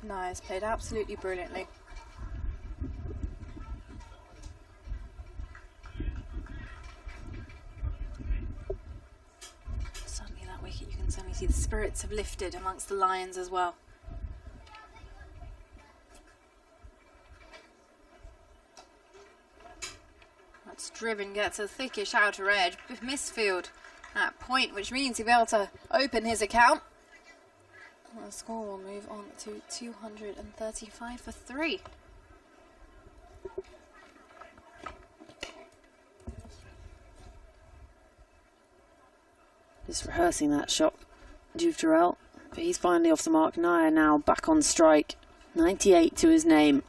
Nair's played absolutely brilliantly. Suddenly that wicket, you can suddenly see the spirits have lifted amongst the Lions as well. That's driven, gets a thickish outer edge, misfield at point, which means he'll be able to open his account. The score will move on to 235 for 3. Just rehearsing that shot, Jurel, but he's finally off the mark. Nair now back on strike, 98 to his name.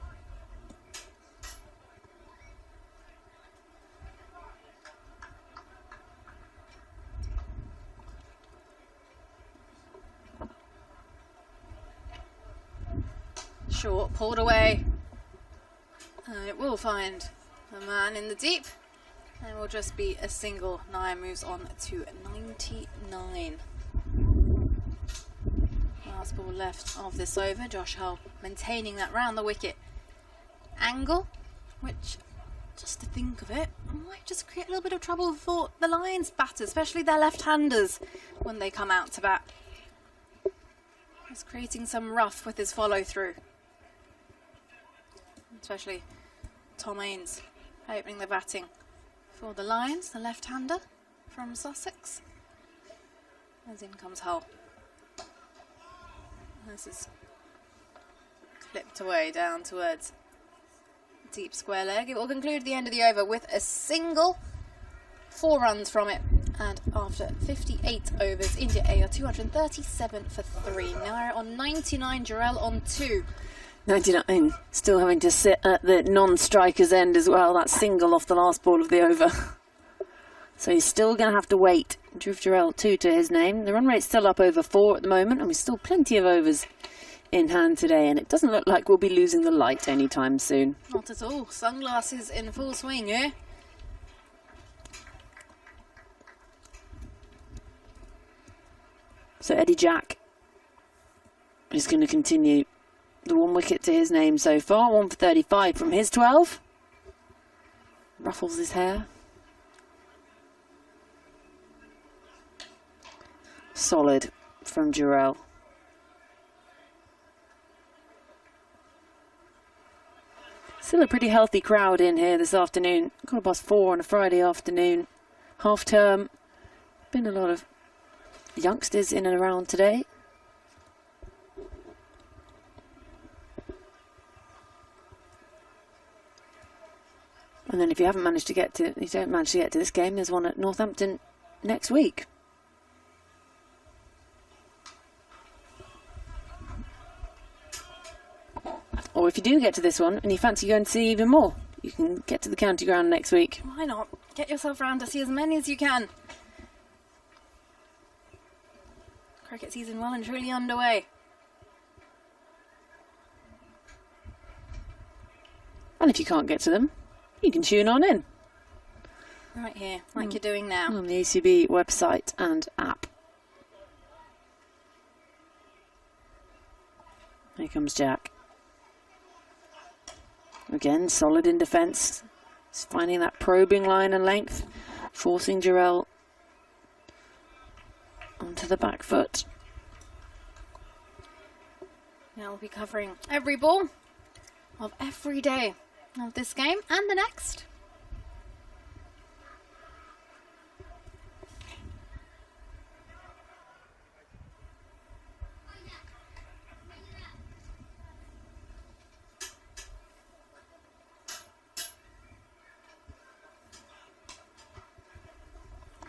Short, pulled away. And it will find the man in the deep. And will just be a single. Nair moves on to 99. Last ball left of this over. Josh Hull maintaining that round the wicket angle, which, just to think of it, might just create a little bit of trouble for the Lions batters, especially their left-handers when they come out to bat. He's creating some rough with his follow-through. Especially Tom Ains opening the batting for the Lions, the left-hander from Sussex. As in comes Hull. This is clipped away down towards deep square leg. It will conclude the end of the over with a single, 4 runs from it. And after 58 overs, India A are 237 for 3. Nair on 99, Jurel on 2. 99, still having to sit at the non-striker's end as well. That single off the last ball of the over. So he's still going to have to wait. Jurel 2 to his name. The run rate's still up over 4 at the moment, and we've still plenty of overs in hand today, and it doesn't look like we'll be losing the light anytime soon. Not at all. Sunglasses in full swing here. So Eddie Jack is going to continue the 1 wicket to his name so far. 1 for 35 from his 12. Ruffles his hair. Solid from Jurel. Still a pretty healthy crowd in here this afternoon. 4:15 on a Friday afternoon. Half term. Been a lot of youngsters in and around today. And then if you haven't managed to get to, you don't manage to get to this game, there's one at Northampton next week. Or if you do get to this one and you fancy going to see even more, you can get to the county ground next week. Why not? Get yourself round to see as many as you can. Cricket season well and truly underway. And if you can't get to them, you can tune on in. Right here, like you're doing now. On the ECB website and app. Here comes Jack. Again, solid in defence. He's finding that probing line and length, forcing Jurel onto the back foot. Now we'll be covering every ball of every day of this game and the next.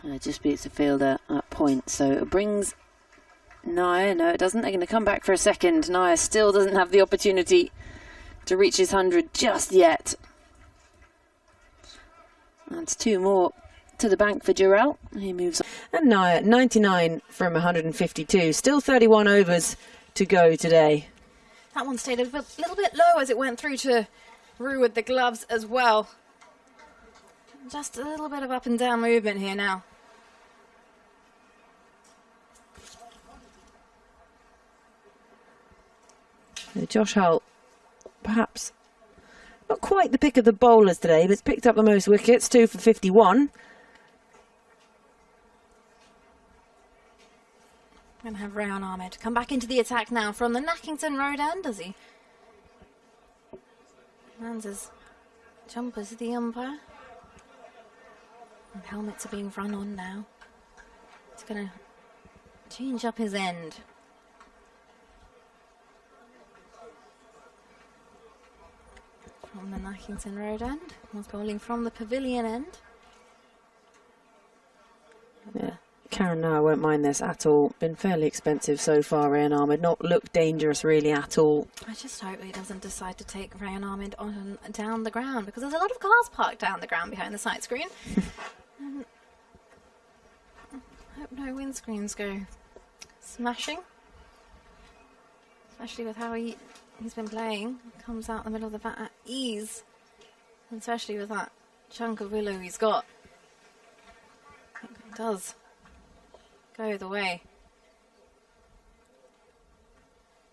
And it just beats the fielder at point, so it brings Nair. No, it doesn't. They're going to come back for a second. Nair still doesn't have the opportunity to reach his 100 just yet. That's 2 more to the bank for Jurel. He moves on. And Nair, 99 from 152. Still 31 overs to go today. That one stayed a little bit low as it went through to Rue with the gloves as well. Just a little bit of up and down movement here now. Josh Hull, perhaps not quite the pick of the bowlers today, but it's picked up the most wickets, 2 for 51. Going to have Rayan Ahmed come back into the attack now from the Nackington Road end, does he? Lands his jumpers to the umpire. And helmets are being run on now. He's going to change up his end. From the Nackington Road end. Was bowling from the pavilion end. Yeah. Karun Nair won't mind this at all. Been fairly expensive so far, Rayan Ahmed. Not looked dangerous really at all. I just hope he doesn't decide to take Rayan Ahmed on down the ground, because there's a lot of cars parked down the ground behind the sight screen. I hope no windscreens go smashing. Especially with how he's been playing. Comes out the middle of the bat at ease. And especially with that chunk of willow he's got. It does go the way.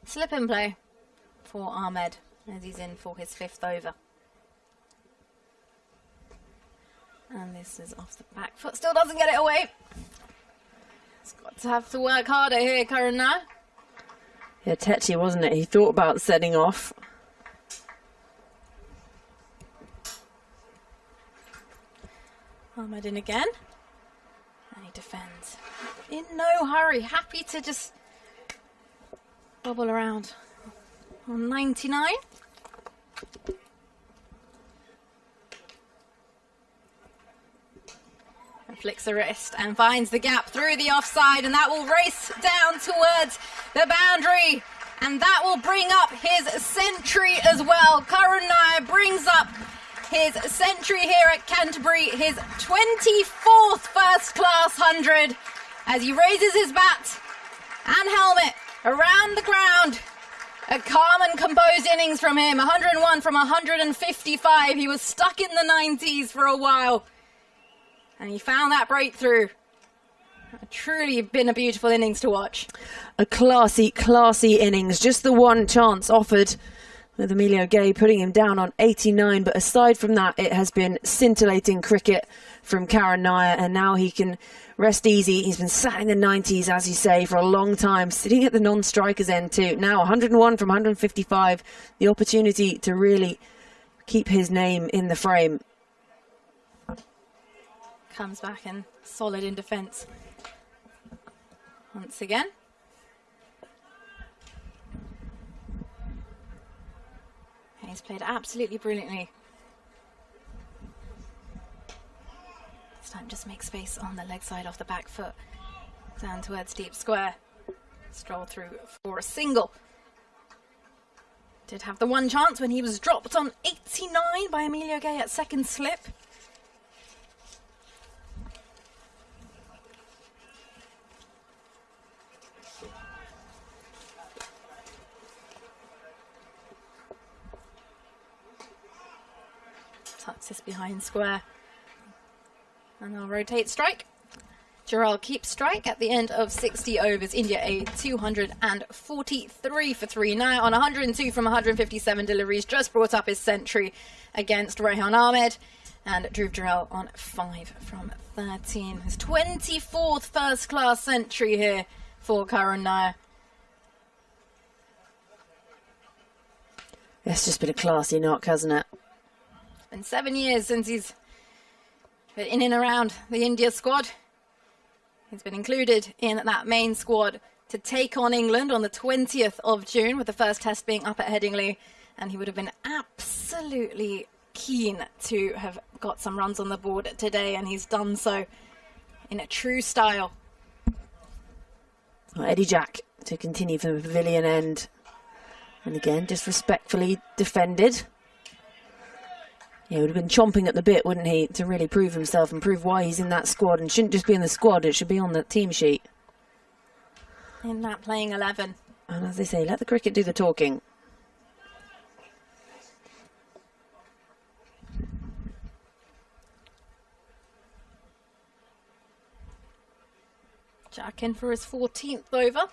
Slip in play for Ahmed as he's in for his 5th over. And this is off the back foot. Still doesn't get it away. He's got to have to work harder here, Karun Nair. Yeah, tetchy, wasn't it? He thought about setting off. Ahmed in again. And he defends. In no hurry. Happy to just bobble around on 99. And flicks the wrist and finds the gap through the offside, and that will race down towards the boundary, and that will bring up his century as well. Karun Nair brings up his century here at Canterbury, his 24th first-class 100, as he raises his bat and helmet around the ground. A calm and composed innings from him, 101 from 155. He was stuck in the 90s for a while, and he found that breakthrough. Truly been a beautiful innings to watch. A classy, classy innings. Just the one chance offered with Emilio Gay putting him down on 89. But aside from that, it has been scintillating cricket from Karun Nair. And now he can rest easy. He's been sat in the 90s, as you say, for a long time, sitting at the non-strikers end too. Now 101 from 155. The opportunity to really keep his name in the frame. Comes back and solid in defence. Once again. He's played absolutely brilliantly. This time just make space on the leg side off the back foot. Down towards deep square. Stroll through for a single. Did have the one chance when he was dropped on 89 by Emilio Gay at second slip. Tucks this behind square. And they'll rotate strike. Jurel keeps strike at the end of 60 overs. India a 243 for 3. Now on 102 from 157 deliveries. Just brought up his century against Rayan Ahmed. And Dhruv Jurel on 5 from 13. His 24th first class century here for Karun Nair. It's just been a classy knock, hasn't it? It's been 7 years since he's been in and around the India squad. He's been included in that main squad to take on England on the 20th of June, with the first test being up at Headingley. And he would have been absolutely keen to have got some runs on the board today, and he's done so in a true style. Well, Eddie Jack to continue from the pavilion end. And again, just respectfully defended. Yeah, he would have been chomping at the bit, wouldn't he, to really prove himself and prove why he's in that squad. And shouldn't just be in the squad, it should be on the team sheet. In that playing 11. And as they say, let the cricket do the talking. Jack in for his 14th over.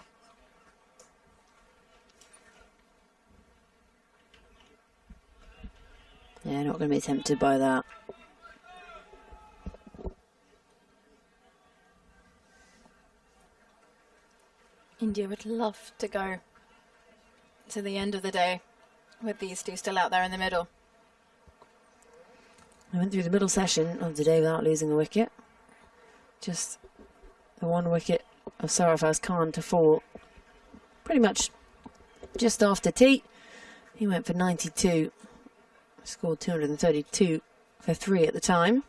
Yeah, not going to be tempted by that. India would love to go to the end of the day with these two still out there in the middle. I went through the middle session of the day without losing a wicket. Just the one wicket of Sarafaz Khan to fall pretty much just after tea. He went for 92, scored 232 for 3 at the time.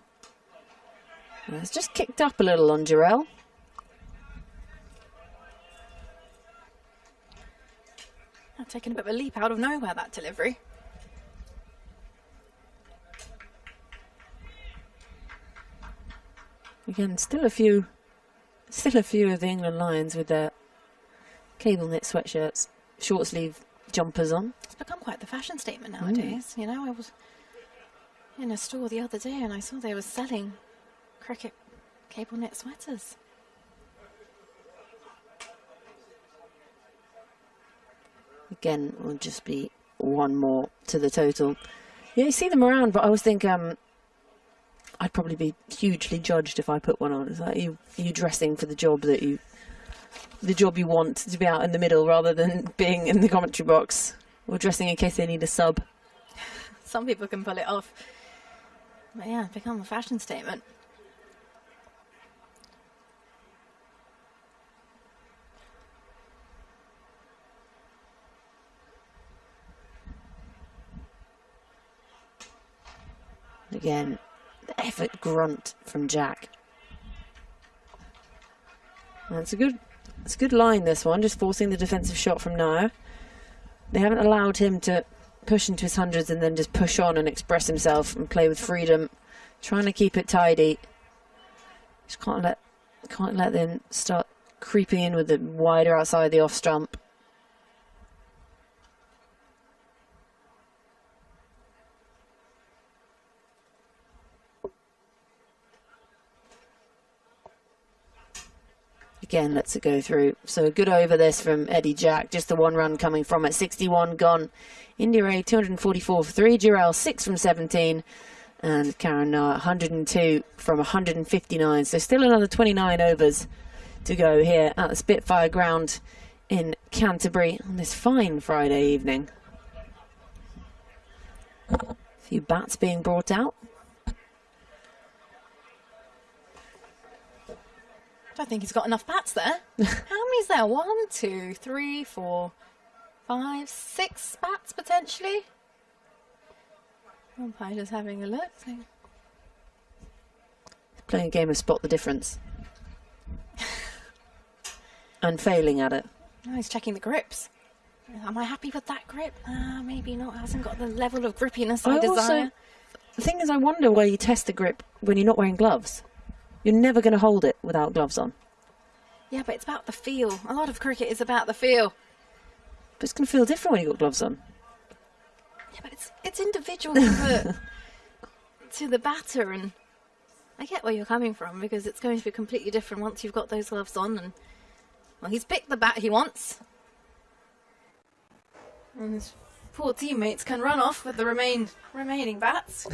And it's just kicked up a little on Jurel. I've taken a bit of a leap out of nowhere, that delivery. Again, still a few of the England Lions with their cable knit sweatshirts, short sleeve jumpers on. It's become quite the fashion statement nowadays. You know, I was in a store the other day and I saw they were selling cricket cable knit sweaters. Again, will just be one more to the total. Yeah, you see them around, but I always think I'd probably be hugely judged if I put one on. It's like you dressing for the job you want to be out in the middle rather than being in the commentary box, or dressing in case they need a sub. Some people can pull it off, but yeah, it's become a fashion statement. Again, the effort grunt from Jack. That's a good line, this one, just forcing the defensive shot from Nair. They haven't allowed him to push into his hundreds and then just push on and express himself and play with freedom, trying to keep it tidy. Just can't let them start creeping in with the wider outside the off stump. Again, lets it go through. So a good over this from Eddie Jack. Just the one run coming from it. 61 gone. India A 244 for 3. Jurel 6 from 17. And Karun Nair 102 from 159. So still another 29 overs to go here at the Spitfire ground in Canterbury on this fine Friday evening. A few bats being brought out. I don't think he's got enough bats there. How many's there? 1, 2, 3, 4, 5, 6 bats potentially. Umpire's having a look. He's playing a game of spot the difference. And failing at it. Oh, he's checking the grips. Am I happy with that grip? Maybe not. It hasn't got the level of grippiness I desire. The thing is, I wonder why you test the grip when you're not wearing gloves. You're never going to hold it without gloves on. Yeah, but it's about the feel. A lot of cricket is about the feel. But it's going to feel different when you've got gloves on. Yeah, but it's individual to the batter, and I get where you're coming from, because it's going to be completely different once you've got those gloves on. And well, he's picked the bat he wants, and his poor teammates can run off with the remaining bats.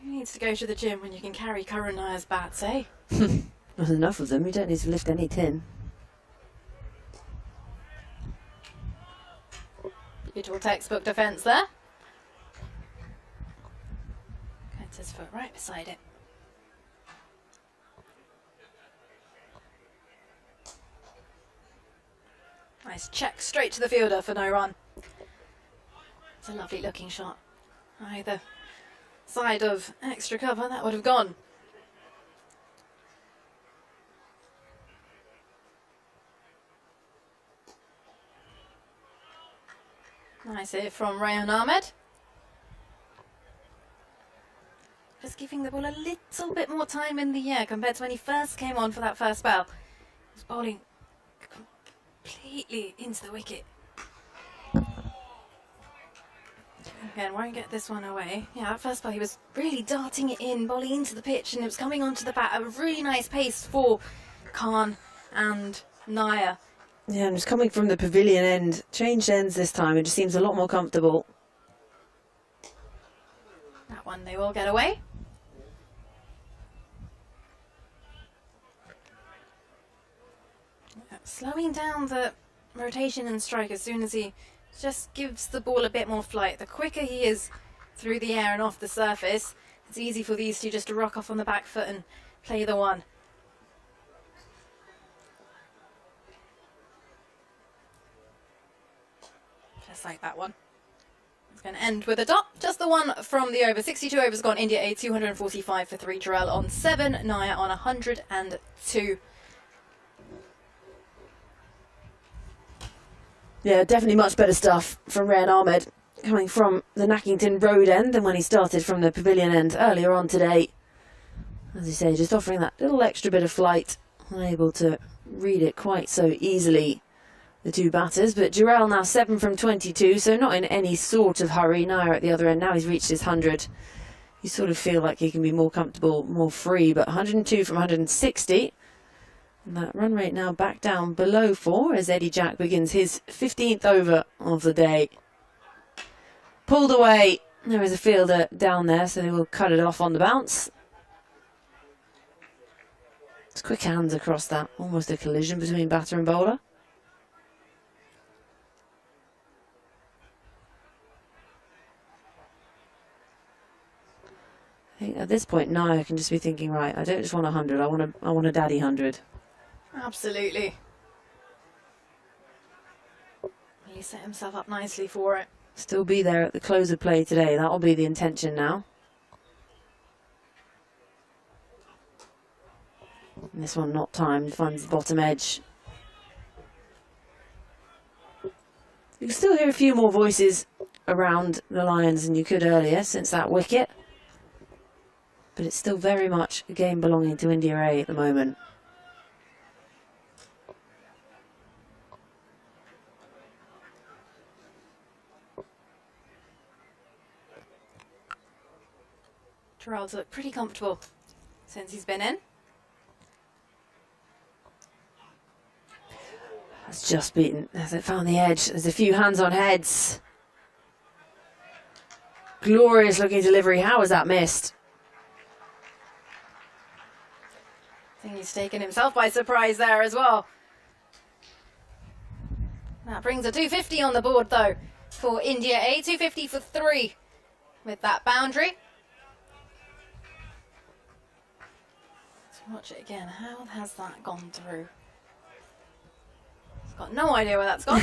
Who needs to go to the gym when you can carry Karun Nair's bats, eh? There's enough of them. You don't need to lift any tin. Beautiful textbook defence there. Gets his foot right beside it. Nice check straight to the fielder for no run. It's a lovely looking shot. Either side of extra cover, that would have gone. Nice hit from Rayan Ahmed. Just giving the ball a little bit more time in the air compared to when he first came on for that first spell. He was bowling completely into the wicket. Again, won't get this one away. Yeah, that first ball he was really darting it in, bowling into the pitch, and it was coming onto the bat at a really nice pace for Khan and Nair. Yeah, and just coming from the pavilion end. Changed ends this time. It just seems a lot more comfortable. one they will get away. Slowing down the rotation and strike as soon as he just gives the ball a bit more flight. The quicker he is through the air and off the surface, it's easy for these two just to rock off on the back foot and play the one. Just like that one. It's going to end with a dot. Just the one from the over. 62 overs gone. India A 245 for 3. Jurel on 7. Nair on 102. Yeah, definitely much better stuff from Ray and Ahmed, coming from the Nackington Road end than when he started from the Pavilion end earlier on today. As you say, just offering that little extra bit of flight, unable to read it quite so easily, the two batters. But Jurel now 7 from 22, so not in any sort of hurry. Nair at the other end, now he's reached his 100. You sort of feel like he can be more comfortable, more free, but 102 from 160. And that run rate now back down below 4 as Eddie Jack begins his 15th over of the day. Pulled away. There is a fielder down there, so they will cut it off on the bounce. It's quick hands across that. Almost a collision between batter and bowler. I think at this point now I can just be thinking, right, I don't just want 100, I want a daddy 100. Absolutely. He set himself up nicely for it. Still be there at the close of play today. That'll be the intention now. And this one not timed, finds the bottom edge. You can still hear a few more voices around the Lions than you could earlier since that wicket. But it's still very much a game belonging to India A at the moment. Jurel's looked pretty comfortable since he's been in. That's just beaten as it found the edge. There's a few hands on heads. Glorious looking delivery. How was that missed? I think he's taken himself by surprise there as well. That brings a 250 on the board though for India A. 250 for 3 with that boundary. Watch it again. How has that gone through? He's got no idea where that's gone.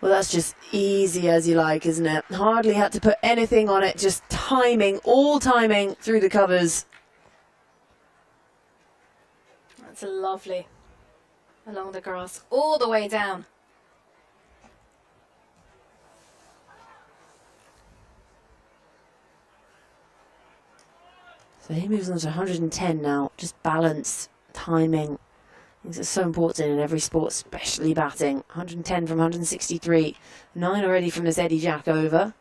Well, that's just easy as you like, isn't it? Hardly had to put anything on it, just timing, all timing through the covers. That's lovely. Along the grass, all the way down. So he moves on to 110 now. Just balance, timing. Things are so important in every sport, especially batting. 110 from 163. 9 already from this Eddie Jack over.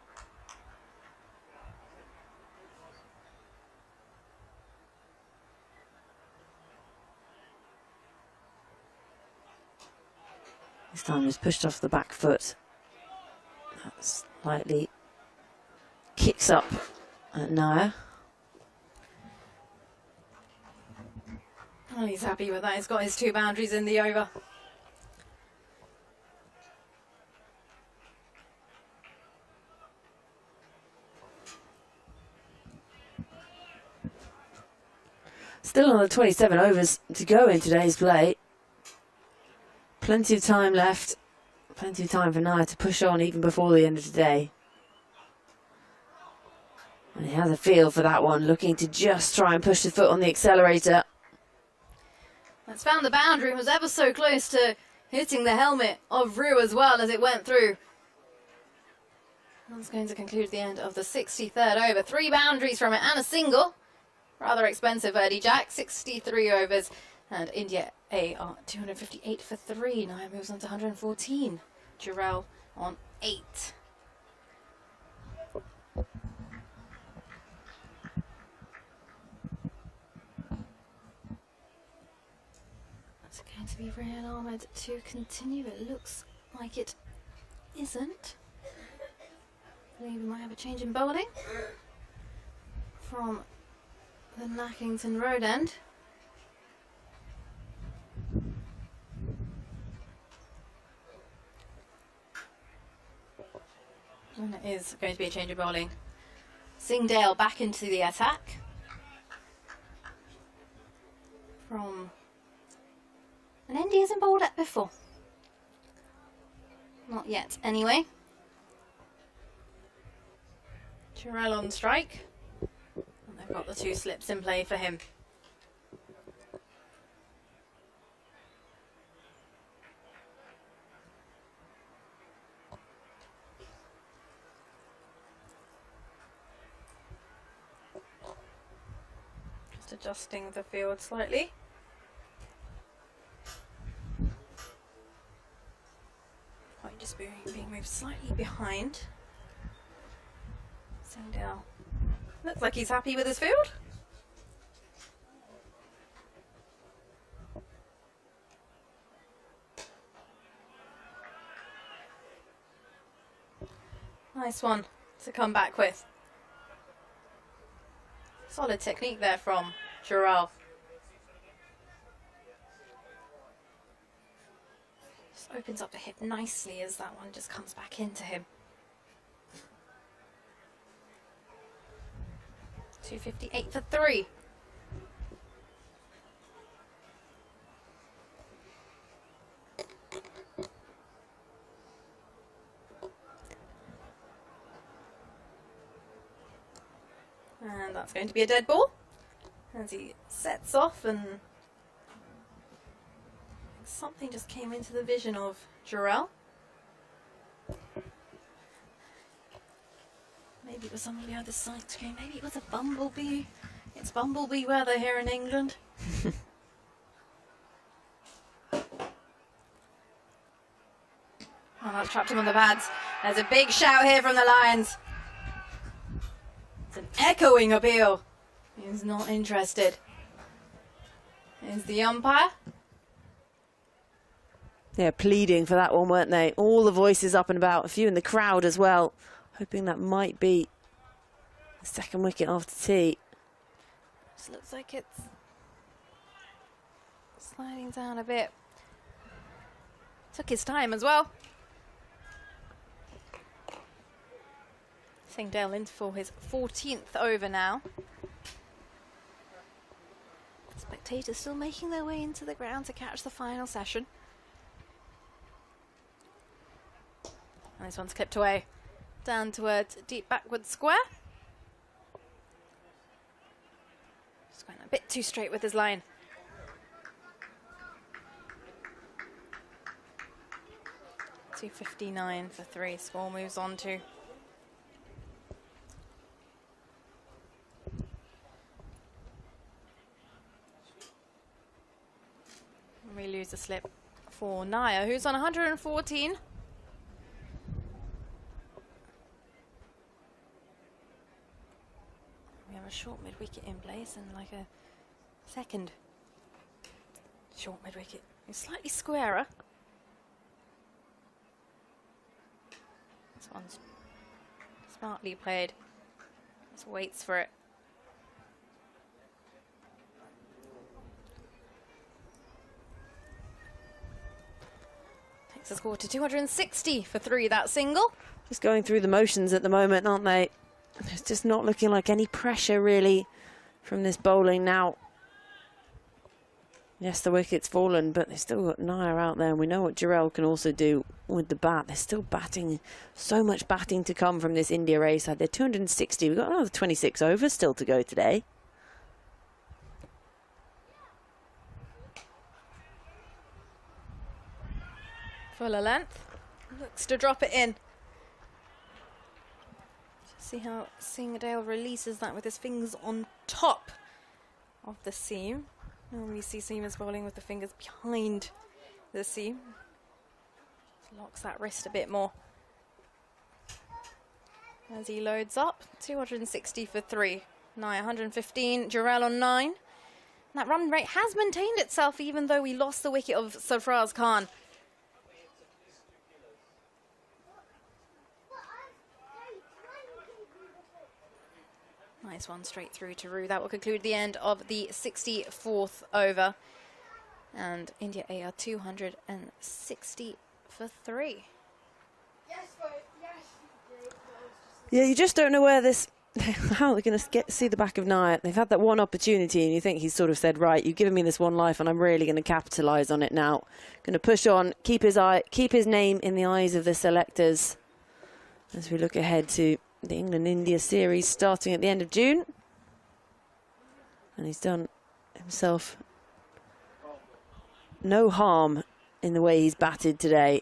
This time just pushed off the back foot. That slightly kicks up at Nair. Well, he's happy with that. He's got his 2 boundaries in the over. Still another 27 overs to go in today's play. Plenty of time left. Plenty of time for Nair to push on even before the end of the day. And he has a feel for that one, looking to just try and push the foot on the accelerator. That's found the boundary and was ever so close to hitting the helmet of Rue as well as it went through. That's going to conclude the end of the 63rd over. 3 boundaries from it and a single. Rather expensive, Eddie Jack. 63 overs. And India A are 258 for 3. Nair moves on to 114. Jurel on 8. That's going to be real armoured to continue? It looks like it isn't. I believe we might have a change in bowling from the Lackington Road end. And it is going to be a change of bowling. Singdale back into the attack. From an end he hasn't bowled at before. Not yet, anyway. Jurel on strike. And they've got the 2 slips in play for him. Just adjusting the field slightly. Point just being moved slightly behind. Singdale looks like he's happy with his field. Nice one to come back with. Solid technique there from Jurel. Just opens up the hip nicely as that one just comes back into him. 258 for 3. And that's going to be a dead ball as he sets off, and something just came into the vision of Jurel. Maybe it was on the other side screen. Maybe it was a bumblebee. It's bumblebee weather here in England. Oh, that's trapped him on the pads. There's a big shout here from the Lions. It's an echoing appeal. He's not interested. Here's the umpire. Yeah, pleading for that one, weren't they? All the voices up and about, a few in the crowd as well, hoping that might be the second wicket after tea. Just looks like it's sliding down a bit. Took his time as well. Singdale in for his 14th over now. Spectators still making their way into the ground to catch the final session. And this one's clipped away down towards deep backward square. Just going a bit too straight with his line. .259 for 3. Score moves on to. We lose the slip for Nair, who's on 114. We have a short mid-wicket in place and like a second short mid-wicket. It's slightly squarer. This one's smartly played. Just waits for it. Takes the score to 260 for 3, that single. Just going through the motions at the moment, aren't they? It's just not looking like any pressure really from this bowling now. Yes, the wicket's fallen, but they've still got Nair out there, and we know what Jurel can also do with the bat. They're still batting, so much batting to come from this India race side. They're 260. We've got another 26 overs still to go today. Fuller length. Looks to drop it in. See how Singdale releases that with his fingers on top of the seam. Normally you see seamers bowling with the fingers behind the seam. Locks that wrist a bit more. As he loads up, 260 for 3. Nair 115, Jurel on 9. That run rate has maintained itself even though we lost the wicket of Sarfraz Khan. Nice one straight through to Rue. That will conclude the end of the 64th over. And India A are 260 for 3. Yeah, you just don't know where this... how we're going to see the back of Nair. They've had that one opportunity and you think he's sort of said, right, you've given me this one life and I'm really going to capitalise on it now. Going to push on, keep his name in the eyes of the selectors as we look ahead to the England-India series starting at the end of June. And he's done himself no harm in the way he's batted today.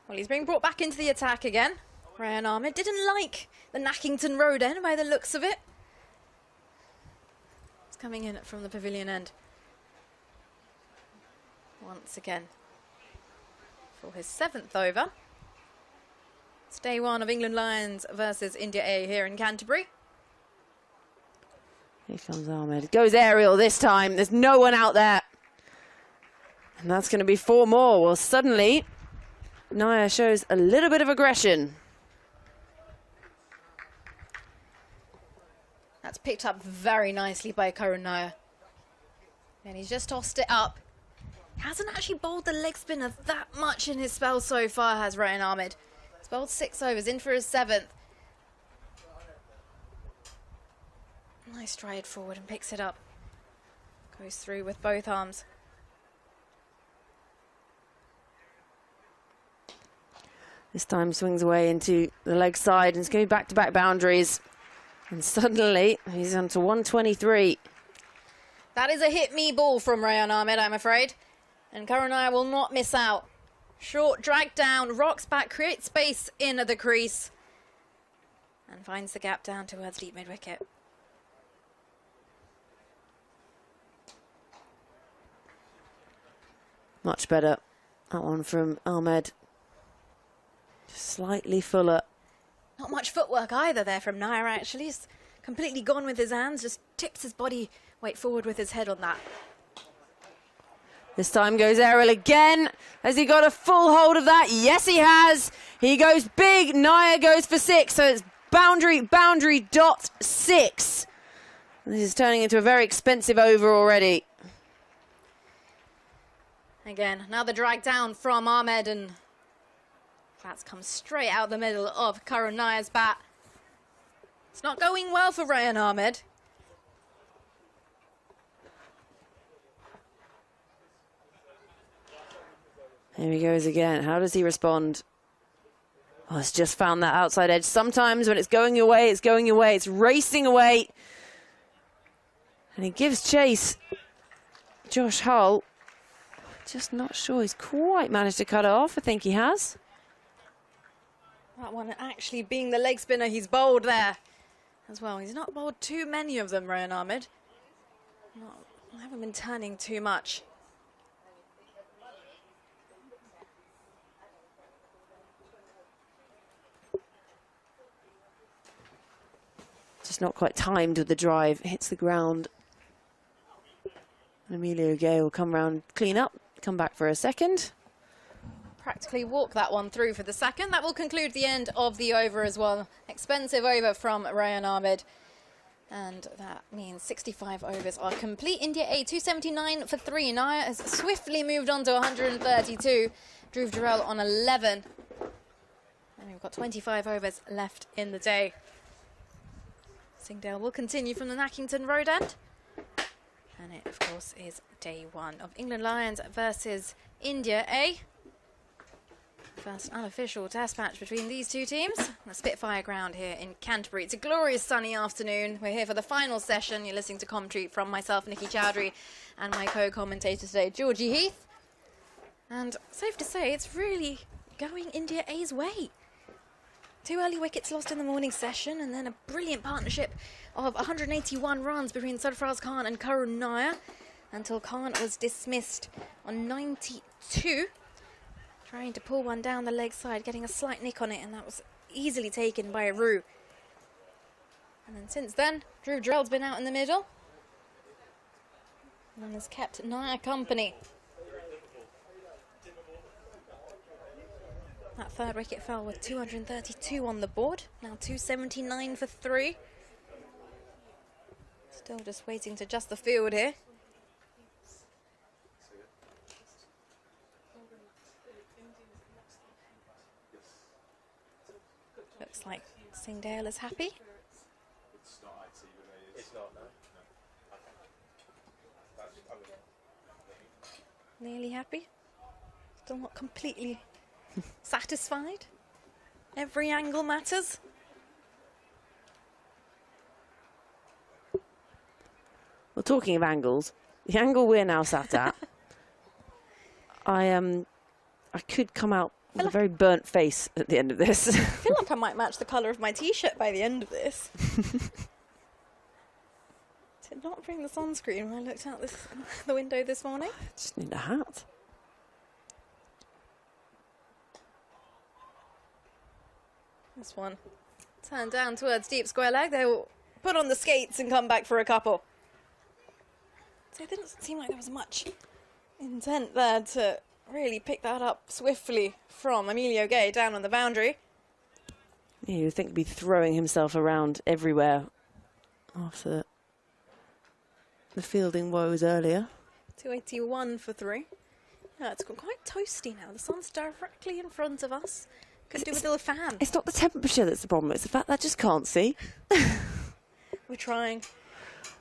Well, he's being brought back into the attack again. Rayan Ahmed didn't like the Nackington Road end by the looks of it. It's coming in from the pavilion end. Once again for his 7th over. It's day 1 of England Lions versus India A here in Canterbury. Here comes Ahmed. Goes aerial this time. There's no one out there. And that's going to be 4 more. Well, suddenly, Nair shows a little bit of aggression. That's picked up very nicely by Karun Nair. And he's just tossed it up. Hasn't actually bowled the leg spinner that much in his spell so far, has Rayan Ahmed. He's bowled 6 overs, in for his 7th. Nice stride forward and picks it up. Goes through with both arms. This time swings away into the leg side and it's going to be back-to-back boundaries. And suddenly he's on to 123. That is a hit me ball from Rayan Ahmed, I'm afraid. And Karun Nair will not miss out. Short drag down, rocks back, creates space in the crease. And finds the gap down towards deep mid-wicket. Much better. That one from Ahmed. Slightly fuller. Not much footwork either there from Nair, actually. He's completely gone with his hands, just tips his body weight forward with his head on that. This time goes aerial again. Has he got a full hold of that? Yes, he has. He goes big. Nair goes for 6. So it's boundary, dot 6. This is turning into a very expensive over already. Again, another drag down from Ahmed, and that's come straight out the middle of Karun Nair's bat. It's not going well for Rayan Ahmed. Here he goes again. How does he respond? Oh, it's just found that outside edge. Sometimes when it's going your way, it's going your way. It's racing away. And he gives chase. Josh Hull. Just not sure he's quite managed to cut it off. I think he has. That one actually being the leg spinner he's bowled there as well. He's not bowled too many of them, Rayan Ahmed. I haven't been turning too much. Just not quite timed with the drive. Hits the ground. And Emilio Gay will come round, clean up, come back for a second. Practically walk that one through for the second. That will conclude the end of the over as well. Expensive over from Rayan Ahmed. And that means 65 overs are complete. India A 279 for 3. Nair has swiftly moved on to 132. Dhruv Jurel on 11. And we've got 25 overs left in the day. Singdale will continue from the Nackington Road end. And it, of course, is day 1 of England Lions versus India A. First unofficial test match between these two teams. The Spitfire ground here in Canterbury. It's a glorious sunny afternoon. We're here for the final session. You're listening to commentary from myself, Nikki Chowdhury, and my co-commentator today, Georgie Heath. And safe to say, it's really going India A's way. 2 early wickets lost in the morning session, and then a brilliant partnership of 181 runs between Sarfraz Khan and Karun Nair, until Khan was dismissed on 92. Trying to pull one down the leg side, getting a slight nick on it, and that was easily taken by Rue. And then since then, Jurel's been out in the middle and has kept Nair company. That third wicket fell with 232 on the board, now 279 for 3. Still just waiting to adjust the field here. Looks like Singdale is happy. It's not, no. Nearly happy. Still not completely satisfied. Every angle matters. Well, talking of angles, the angle we're now sat at, I could come out with a very burnt face at the end of this. I feel like I might match the colour of my t-shirt by the end of this. Did not bring the sunscreen when I looked out the window this morning. Just need a hat. This one turned down towards deep square leg. They will put on the skates and come back for a couple. So it didn't seem like there was much intent there to really pick that up swiftly from Emilio Gay down on the boundary. Yeah, you'd think he'd be throwing himself around everywhere after the fielding woes earlier. 281 for 3. Yeah, it's quite toasty now. The sun's directly in front of us. Could do with a little fan. It's not the temperature that's the problem, it's the fact that I just can't see. We're trying.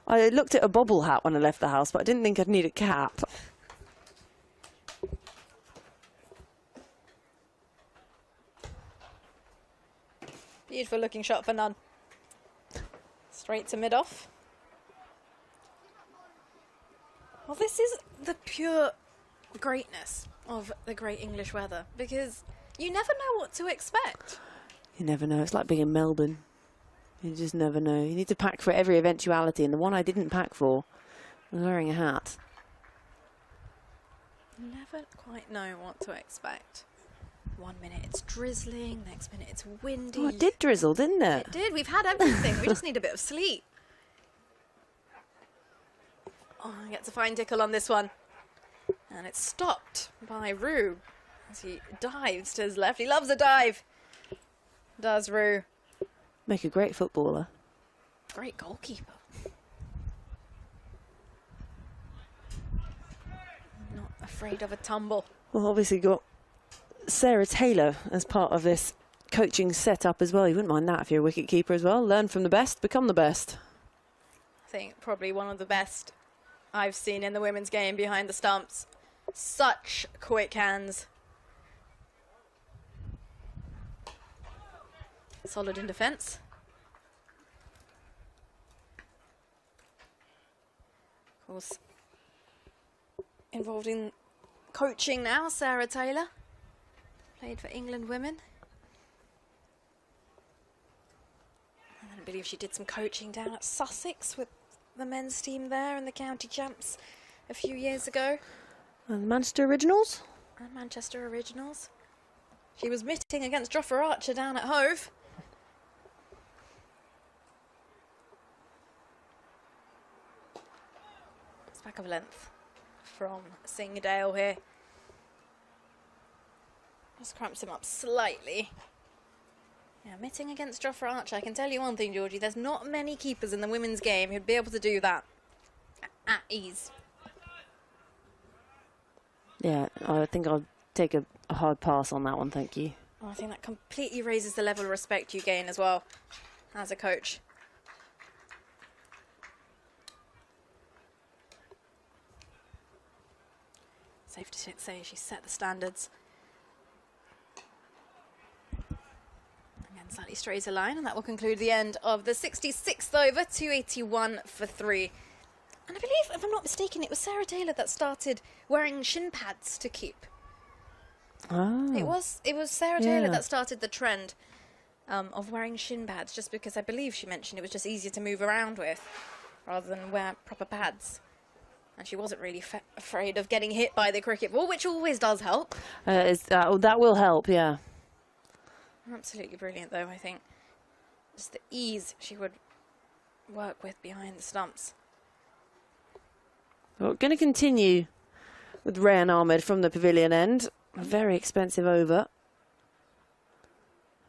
I looked at a bobble hat when I left the house, but I didn't think I'd need a cap. Beautiful looking shot for none. Straight to mid-off. Well, this is the pure greatness of the great English weather, because you never know what to expect. You never know. It's like being in Melbourne. You just never know. You need to pack for every eventuality, and the one I didn't pack for was wearing a hat. You never quite know what to expect. 1 minute it's drizzling, next minute it's windy. Oh, it did drizzle, didn't it? It did. We've had everything. We just need a bit of sleep. Oh, I get to find Tickle on this one. And it's stopped by Rue as he dives to his left. He loves a dive. Does Rue. Make a great footballer. Great goalkeeper. Not afraid of a tumble. Well, obviously got Sarah Taylor as part of this coaching setup as well. You wouldn't mind that if you're a wicket keeper as well. Learn from the best, become the best. I think probably one of the best I've seen in the women's game behind the stumps. Such quick hands. Solid in defence. Of course, involved in coaching now, Sarah Taylor. Played for England women. And I believe she did some coaching down at Sussex with the men's team there in the county champs a few years ago. And the Manchester Originals? And Manchester Originals. She was mitting against Jofra Archer down at Hove. It's back of length from Singdale here. Just cramps him up slightly. Yeah, mitting against Jofra Archer. I can tell you one thing, Georgie. There's not many keepers in the women's game who'd be able to do that at ease. Yeah, I think I'll take a hard pass on that one, thank you. Oh, I think that completely raises the level of respect you gain as well as a coach. Safe to say she set the standards. Again, slightly straighter line, and that will conclude the end of the 66th over, 281 for 3. And I believe, if I'm not mistaken, it was Sarah Taylor that started wearing shin pads to keep. Oh. It was Sarah Taylor that started the trend of wearing shin pads, just because I believe she mentioned it was just easier to move around with rather than wear proper pads. And she wasn't really afraid of getting hit by the cricket ball, which always does help. That will help, yeah. Absolutely brilliant, though, I think. Just the ease she would work with behind the stumps. Well, going to continue with Rayan Ahmed from the pavilion end. A very expensive over.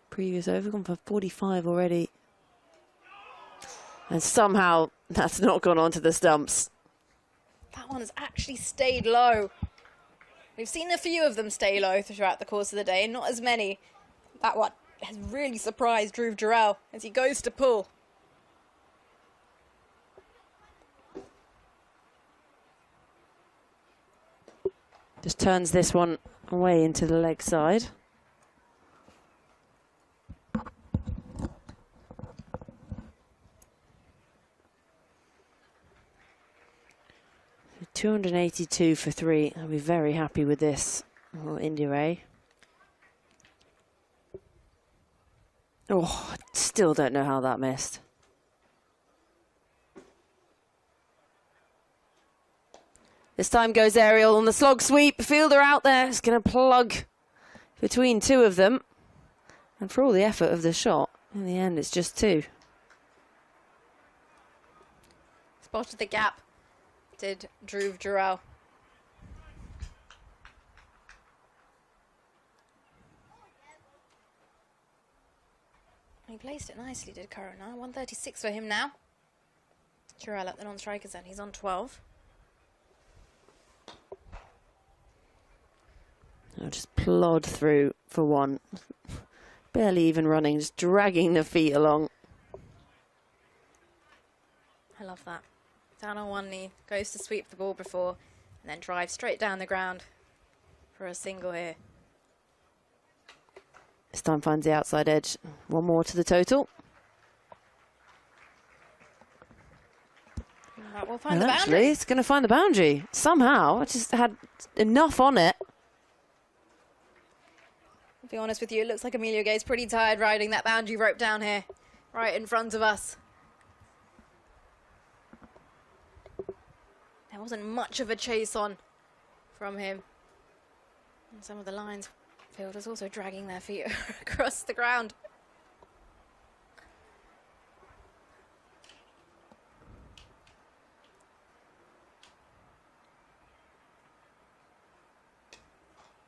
Previous over gone for 45 already. And somehow that's not gone onto the stumps. That one has actually stayed low. We've seen a few of them stay low throughout the course of the day, not as many. That one has really surprised Jurel as he goes to pull. Just turns this one away into the leg side. 282 for 3. I'll be very happy with this. Oh, India A. Oh, I still don't know how that missed. This time goes aerial on the slog sweep. Fielder out there is going to plug between two of them. And for all the effort of the shot, in the end it's just 2. Spotted the gap, did Jurel. He placed it nicely, did Karun Nair. 136 for him now. Jurel at the non-strikers end. He's on 12. I'll just plod through for 1. Barely even running, just dragging the feet along. I love that. Down on one knee, goes to sweep the ball before, and then drives straight down the ground for a single here. This time finds the outside edge. 1 more to the total. That will find the Actually, boundary. it's going to find the boundary. Somehow, I just had enough on it. To be honest with you, it looks like Emilio Gay's pretty tired riding that boundary rope down here, right in front of us. There wasn't much of a chase on from him. And some of the lines fielders also dragging their feet across the ground.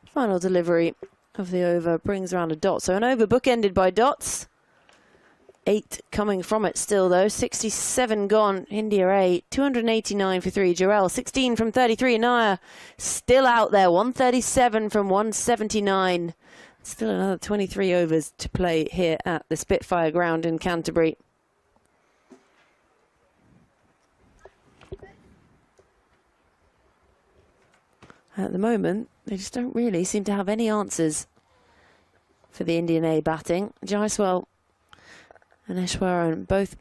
Final delivery of the over brings around a dot. So an over bookended by dots. 8 coming from it still, though. 67 gone. India 8. 289 for 3. Jurel 16 from 33. Nair still out there. 137 from 179. Still another 23 overs to play here at the Spitfire ground in Canterbury. At the moment, they just don't really seem to have any answers for the Indian A batting. Jaiswal and Eshwaran both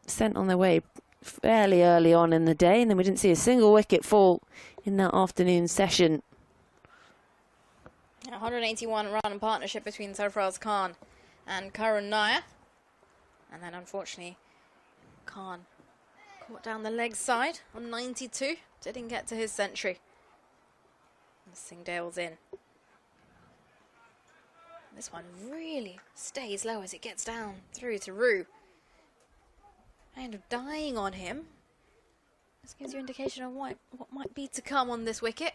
sent on their way fairly early on in the day, and then we didn't see a single wicket fall in that afternoon session. 181 run partnership between Sarfraz Khan and Karun Nair. And then unfortunately, Khan caught down the leg side on 92. Didn't get to his century. Singhdale's in. This one really stays low as it gets down through to Roo. Kind of dying on him. This gives you indication of what might be to come on this wicket.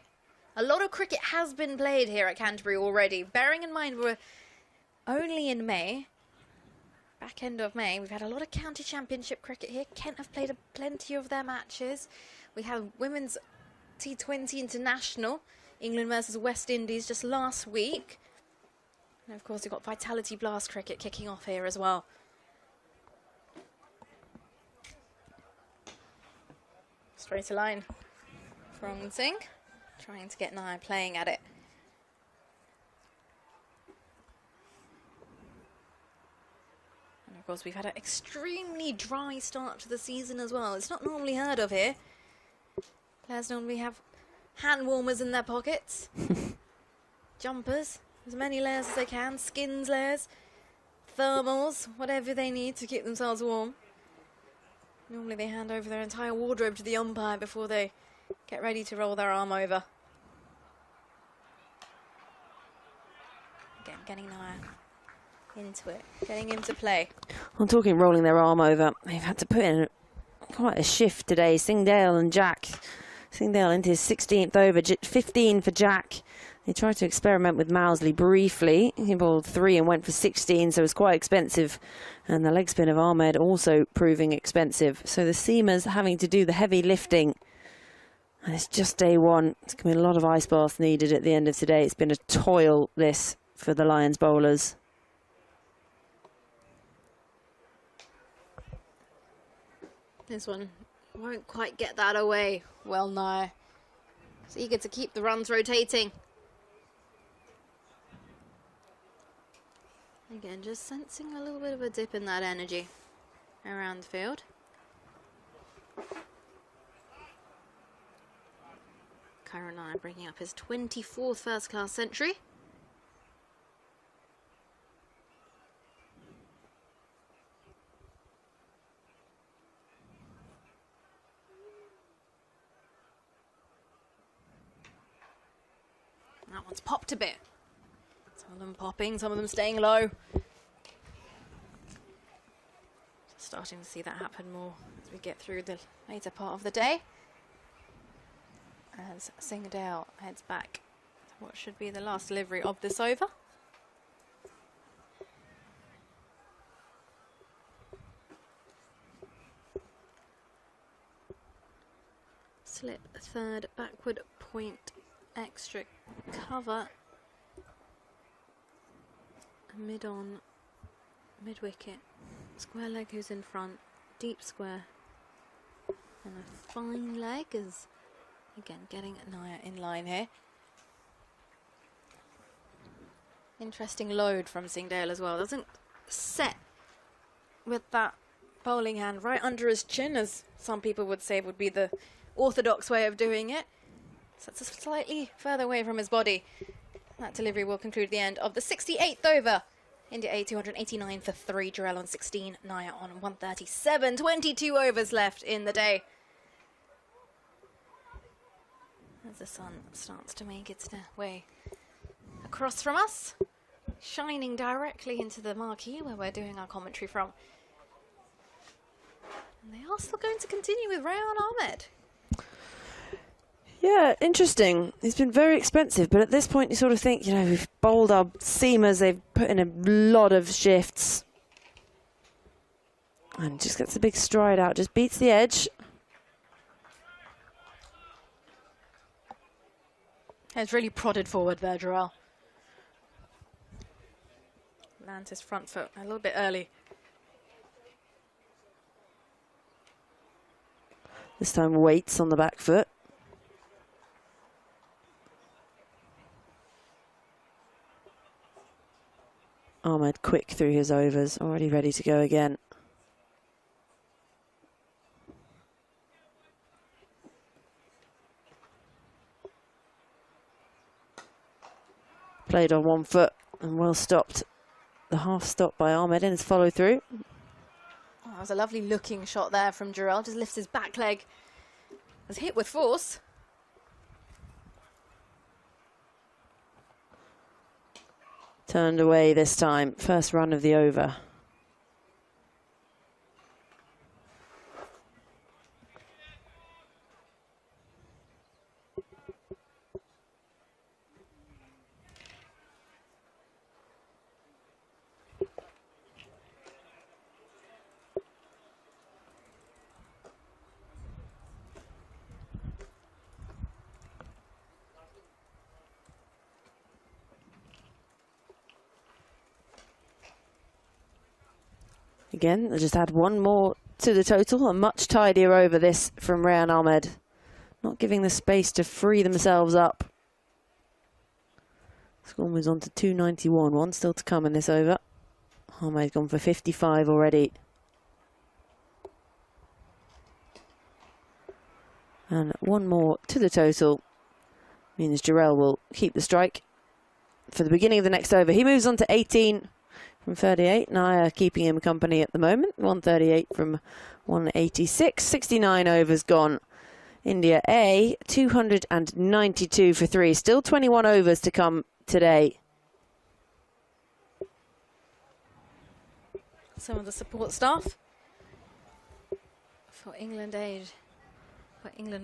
A lot of cricket has been played here at Canterbury already. Bearing in mind we're only in May. Back end of May. We've had a lot of county championship cricket here. Kent have played plenty of their matches. We have women's T20 international. England versus West Indies just last week. And of course, we've got Vitality Blast cricket kicking off here as well. Straight to line from Singh, trying to get Nair playing at it. And of course, we've had an extremely dry start to the season as well. It's not normally heard of here. Players normally have hand warmers in their pockets, jumpers, as many layers as they can, skins layers, thermals, whatever they need to keep themselves warm. Normally they hand over their entire wardrobe to the umpire before they get ready to roll their arm over. Again, getting Nair into it, getting him to play. I'm talking rolling their arm over. They've had to put in quite a shift today. Singdale and Jack. Singdale into his 16th over, 15 for Jack. He tried to experiment with Mousley briefly. He bowled 3 and went for 16, so it was quite expensive. And the leg spin of Ahmed also proving expensive. So the seamers having to do the heavy lifting. And it's just day one. It's going to be a lot of ice baths needed at the end of today. It's been a toil, this, for the Lions bowlers. This one won't quite get that away. Well, no. He's eager to keep the runs rotating. Again, just sensing a little bit of a dip in that energy around the field. Karun Nair bringing up his 24th first-class century. That one's popped a bit. Some of them popping, some of them staying low. Starting to see that happen more as we get through the later part of the day. As Singdale heads back to what should be the last delivery of this over. Slip third, backward point, extra cover. Mid-on, mid-wicket, square leg who's in front, deep square, and a fine leg is, again, getting Nair in line here. Interesting load from Singdale as well. Doesn't set with that bowling hand right under his chin, as some people would say would be the orthodox way of doing it. Sets us slightly further away from his body. That delivery will conclude the end of the 68th over. India A 289 for 3, Jurel on 16, Nair on 137. 22 overs left in the day. As the sun starts to make its way across from us, shining directly into the marquee where we're doing our commentary from. And they are still going to continue with Rayan Ahmed. Yeah, interesting. It's been very expensive, but at this point you sort of think, you know, we've bowled our seamers, they've put in a lot of shifts. And just gets a big stride out, just beats the edge. It's really prodded forward there, Jurel. Lands his front foot a little bit early. This time waits on the back foot. Ahmed quick through his overs, already ready to go again. Played on one foot and well stopped. The half stop by Ahmed in his follow through. Oh, that was a lovely looking shot there from Jurel. Just lifts his back leg. Was hit with force. Turned away this time. First run of the over. Again, they just had one more to the total. A much tidier over this from Rayan Ahmed. Not giving the space to free themselves up. Score moves on to 291. One still to come in this over. Ahmed gone for 55 already. And one more to the total. Means Jurel will keep the strike for the beginning of the next over. He moves on to 18. From 38, Nair keeping him company at the moment. 138 from 186. 69 overs gone India A, 292 for 3. Still 21 overs to come today. Some of the support staff for England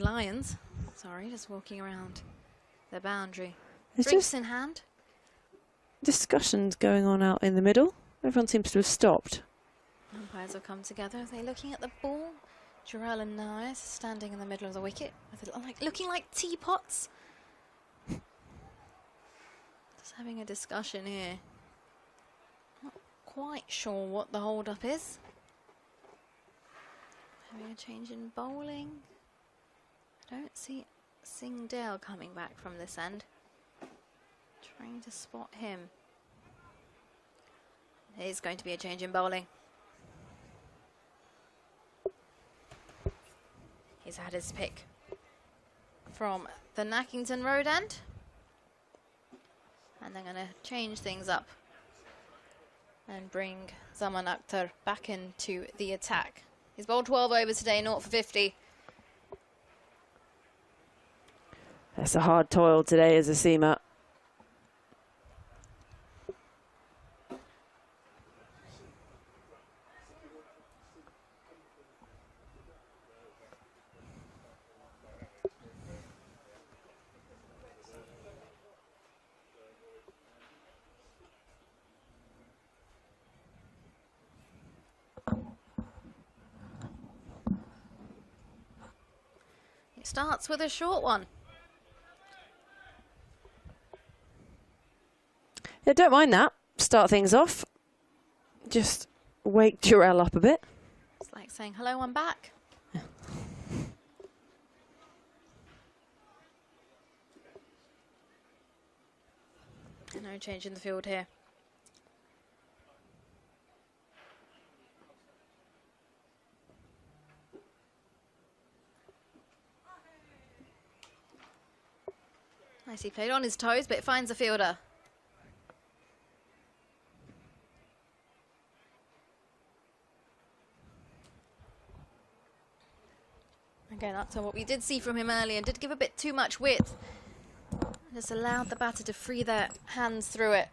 Lions, sorry, just walking around the boundary. There's Drinks just in hand. discussions going on out in the middle. Everyone seems to have stopped. Umpires have come together. Are they looking at the ball? Jurel and Nair standing in the middle of the wicket, with looking like teapots. Just having a discussion here. Not quite sure what the hold-up is. Having a change in bowling. I don't see Singdale coming back from this end. Trying to spot him. There's going to be a change in bowling. He's had his pick from the Nackington Road end. And they're going to change things up and bring Zaman Akhtar back into the attack. He's bowled 12 overs today, 0 for 50. That's a hard toil today as a seamer. Starts with a short one. Yeah, don't mind that. Start things off. Just wake Jurel up a bit. It's like saying, hello, I'm back. Yeah. No change in the field here. Nicely played on his toes, but it finds a fielder. Again, up to what we did see from him earlier, did give a bit too much width. Just allowed the batter to free their hands through it.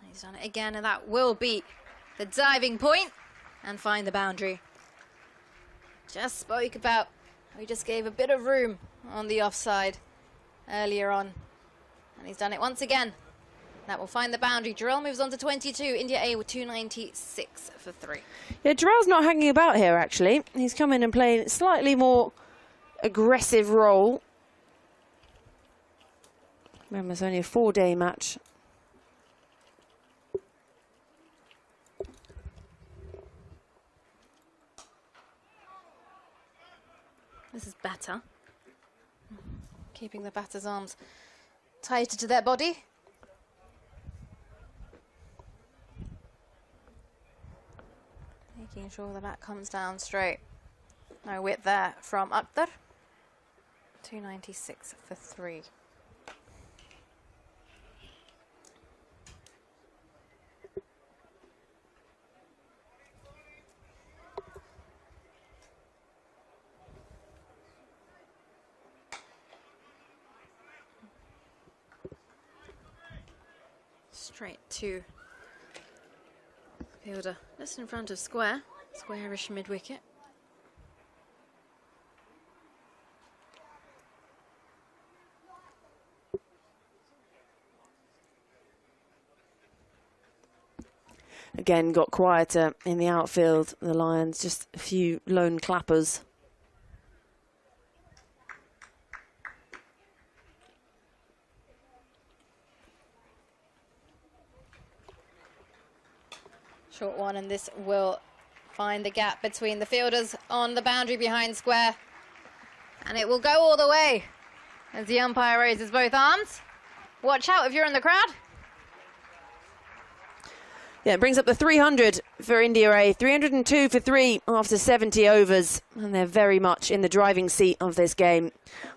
He's done it again, and that will be the diving point and find the boundary. Just spoke about, we just gave a bit of room on the offside earlier on. And he's done it once again. That will find the boundary. Jurel moves on to 22. India A with 296 for 3. Yeah, Jurel's not hanging about here, actually. He's come in and playing a slightly more aggressive role. Remember, it's only a 4-day match. This is better. Keeping the batter's arms tighter to their body. Making sure the bat comes down straight. No width there from Akhtar. 296 for 3. Straight to fielder, just in front of square, squarish mid-wicket. Again, got quieter in the outfield, the Lions, just a few lone clappers. Short one, and this will find the gap between the fielders on the boundary behind square. And it will go all the way as the umpire raises both arms. Watch out if you're in the crowd. Yeah, it brings up the 300 for India A. 302 for 3 after 70 overs. And they're very much in the driving seat of this game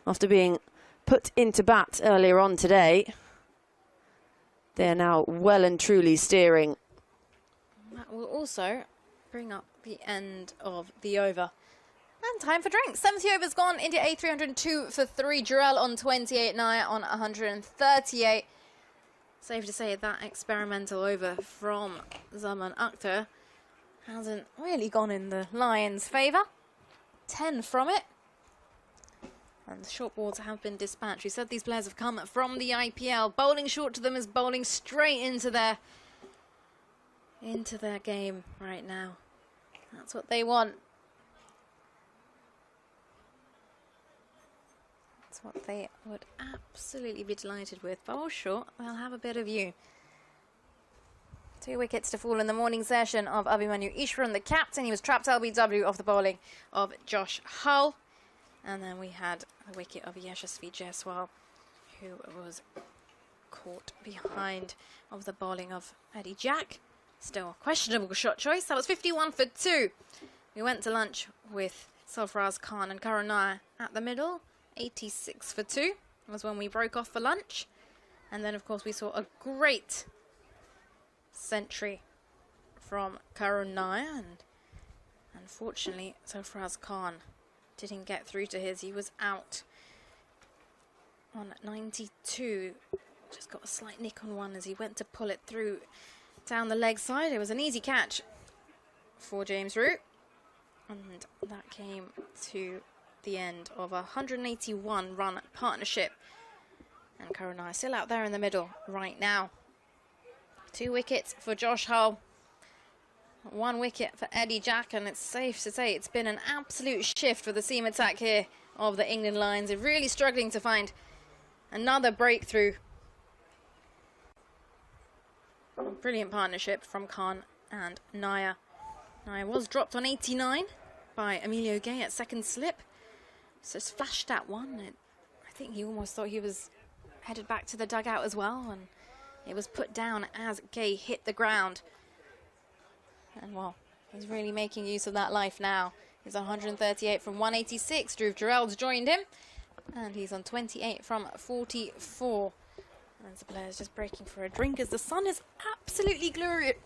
after being put into bat earlier on today. They're now well and truly steering. That will also bring up the end of the over. And time for drinks. 70 overs gone. India A 302 for 3. Jurel on 28. Nair on 138. Safe to say that experimental over from Zaman Akhtar hasn't really gone in the Lions' favour. 10 from it. And the short balls have been dispatched. We said these players have come from the IPL. Bowling short to them is bowling straight into their game right now. That's what they want. That's what they would absolutely be delighted with. Bowl short, they'll have a bit of you. 2 wickets to fall in the morning session of Abhimanyu Ishwaran, the captain. He was trapped LBW off the bowling of Josh Hull. And then we had the wicket of Yashasvi Jaiswal, who was caught behind of the bowling of Eddie Jack. Still a questionable shot choice. That was 51 for 2. We went to lunch with Sarfaraz Khan and Karun Nair at the middle. 86 for 2 was when we broke off for lunch. And then, of course, we saw a great century from Karun Nair. And unfortunately, Sarfaraz Khan didn't get through to his. He was out on 92. Just got a slight nick on one as he went to pull it through down the leg side. It was an easy catch for James Root. And that came to the end of a 181 run partnership. And Karun Nair still out there in the middle right now. 2 wickets for Josh Hull. 1 wicket for Eddie Jack, and it's safe to say it's been an absolute shift for the seam attack here of the England Lions. They're really struggling to find another breakthrough. A brilliant partnership from Khan and Nair. Nair was dropped on 89 by Emilio Gay at second slip. So it's flashed at one. I think he almost thought he was headed back to the dugout as well, and it was put down as Gay hit the ground. And well, he's really making use of that life now. He's on 138 from 186. Dhruv Jurel's joined him. And he's on 28 from 44. And the player's just breaking for a drink as the sun is absolutely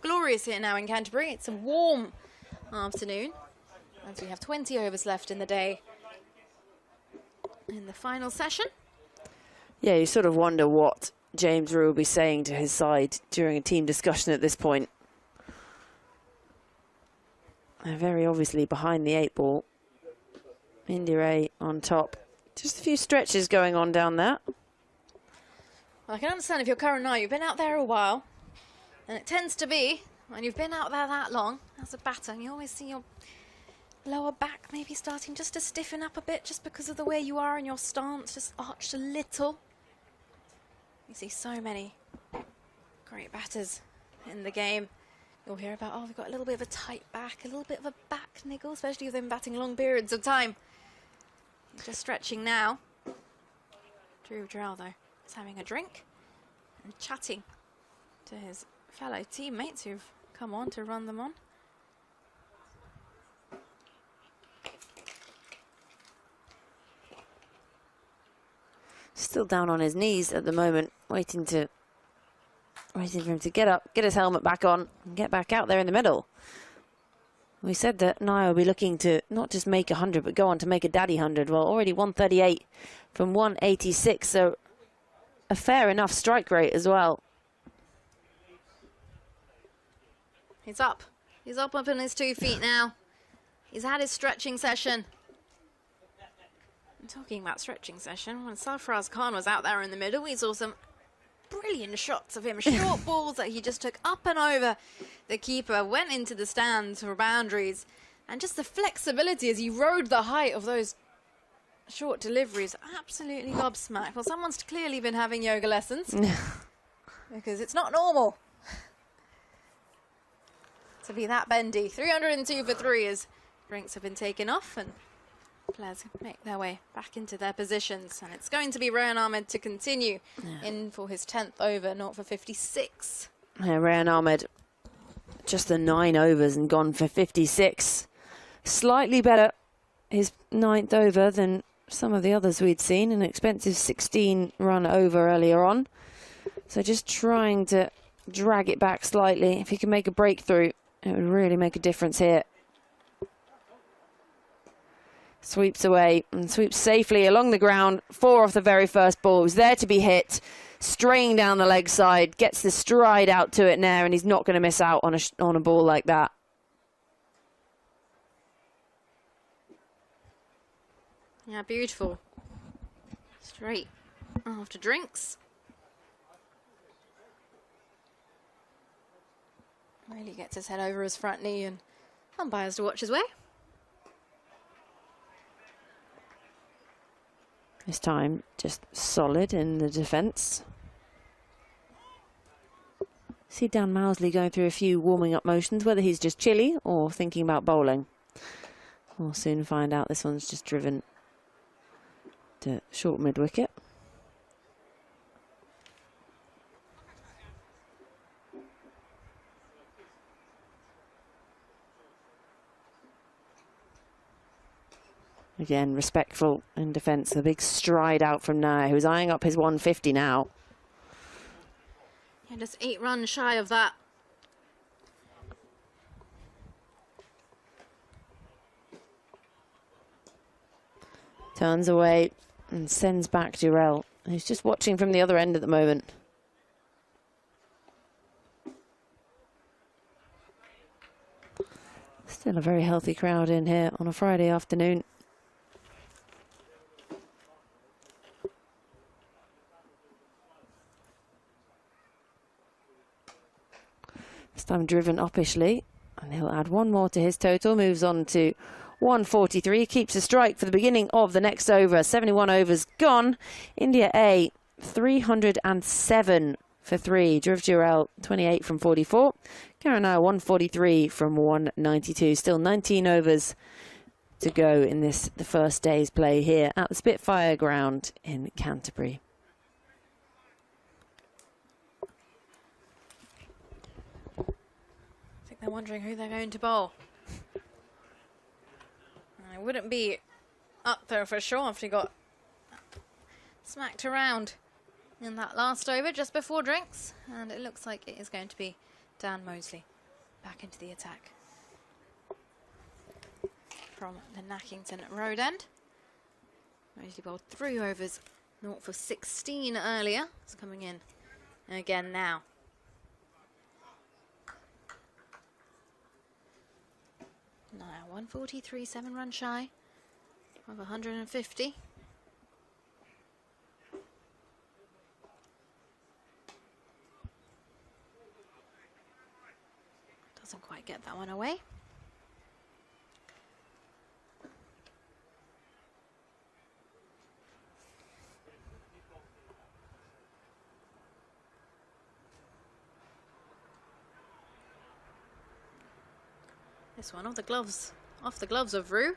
glorious here now in Canterbury. It's a warm afternoon. As we have 20 overs left in the day. In the final session. Yeah, you sort of wonder what James Root will be saying to his side during a team discussion at this point. They're very obviously behind the 8 ball. India A on top. Just a few stretches going on down there. Well, I can understand if you're Karun Nair, you've been out there a while. And it tends to be, when you've been out there that long, as a batter, and you always see your lower back maybe starting just to stiffen up a bit just because of the way you are in your stance, just arched a little. You see so many great batters in the game. You'll hear about, oh, we've got a little bit of a tight back, a little bit of a back niggle, especially with them batting long periods of time. He's just stretching now. Jurel, though, is having a drink and chatting to his fellow teammates who've come on to run them on. Still down on his knees at the moment, waiting for him to get up, get his helmet back on, and get back out there in the middle. We said that Nair will be looking to not just make 100, but go on to make a daddy 100. Well, already 138 from 186, so a fair enough strike rate as well. He's up. He's up on his 2 feet now. He's had his stretching session. And talking about stretching session, when Sarfaraz Khan was out there in the middle, we saw some brilliant shots of him. Short balls that he just took up and over the keeper, went into the stands for boundaries. And just the flexibility as he rode the height of those short deliveries. Absolutely gobsmacked. Well, someone's clearly been having yoga lessons. Because it's not normal to be that bendy. 302 for 3 as drinks have been taken off and players make their way back into their positions. And it's going to be Rayan Ahmed to continue in for his 10th over, 0 for 56. Yeah, Rayan Ahmed, just the 9 overs and gone for 56. Slightly better, his 9th over, than some of the others we'd seen. An expensive 16-run over earlier on. So just trying to drag it back slightly. If he can make a breakthrough, it would really make a difference here. Sweeps away and sweeps safely along the ground. 4 off the very first ball. He's there to be hit. Straying down the leg side. Gets the stride out to it now, and he's not going to miss out on a ball like that. Yeah, beautiful. Straight after drinks. Really gets his head over his front knee, and umpires to watch his way. This time, just solid in the defence. See Dan Mousley going through a few warming up motions, whether he's just chilly or thinking about bowling. We'll soon find out. This one's just driven to short mid-wicket. Again, respectful in defence. A big stride out from Nair, who's eyeing up his 150 now. Yeah, just 8 runs shy of that. Turns away and sends back Jurel, who's just watching from the other end at the moment. Still a very healthy crowd in here on a Friday afternoon. This time driven uppishly, and he'll add 1 more to his total. Moves on to 143, keeps a strike for the beginning of the next over. 71 overs gone. India A, 307 for 3. Jurel, 28 from 44. Karun Nair, 143 from 192. Still 19 overs to go in the first day's play here at the Spitfire ground in Canterbury. I think they're wondering who they're going to bowl. I wouldn't be up there for sure after he got smacked around in that last over just before drinks, and it looks like it is going to be Dan Mousley back into the attack from the Nackington Road end. Mousley bowled 3 overs, 0 for 16 earlier. It's coming in again now. Now 143, 7 runs shy of 150. Doesn't quite get that one away. This one off the gloves of Rue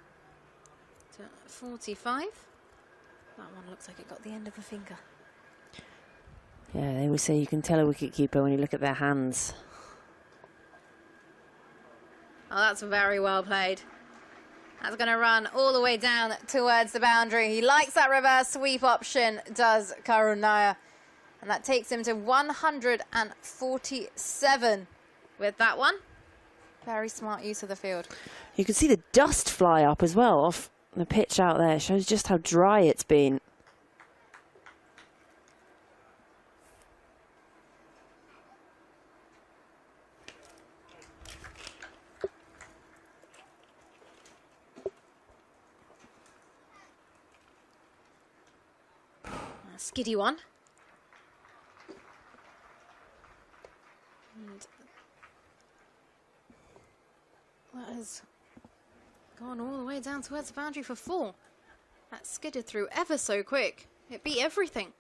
to 45. That one looks like it got the end of a finger. Yeah, they always say you can tell a wicketkeeper when you look at their hands. Oh, that's very well played. That's going to run all the way down towards the boundary. He likes that reverse sweep option, does Karun Nair. And that takes him to 147 with that one. Very smart use of the field. You can see the dust fly up as well off the pitch out there. It shows just how dry it's been. A skiddy one. And that has gone all the way down towards the boundary for 4. That skidded through ever so quick. It beat everything.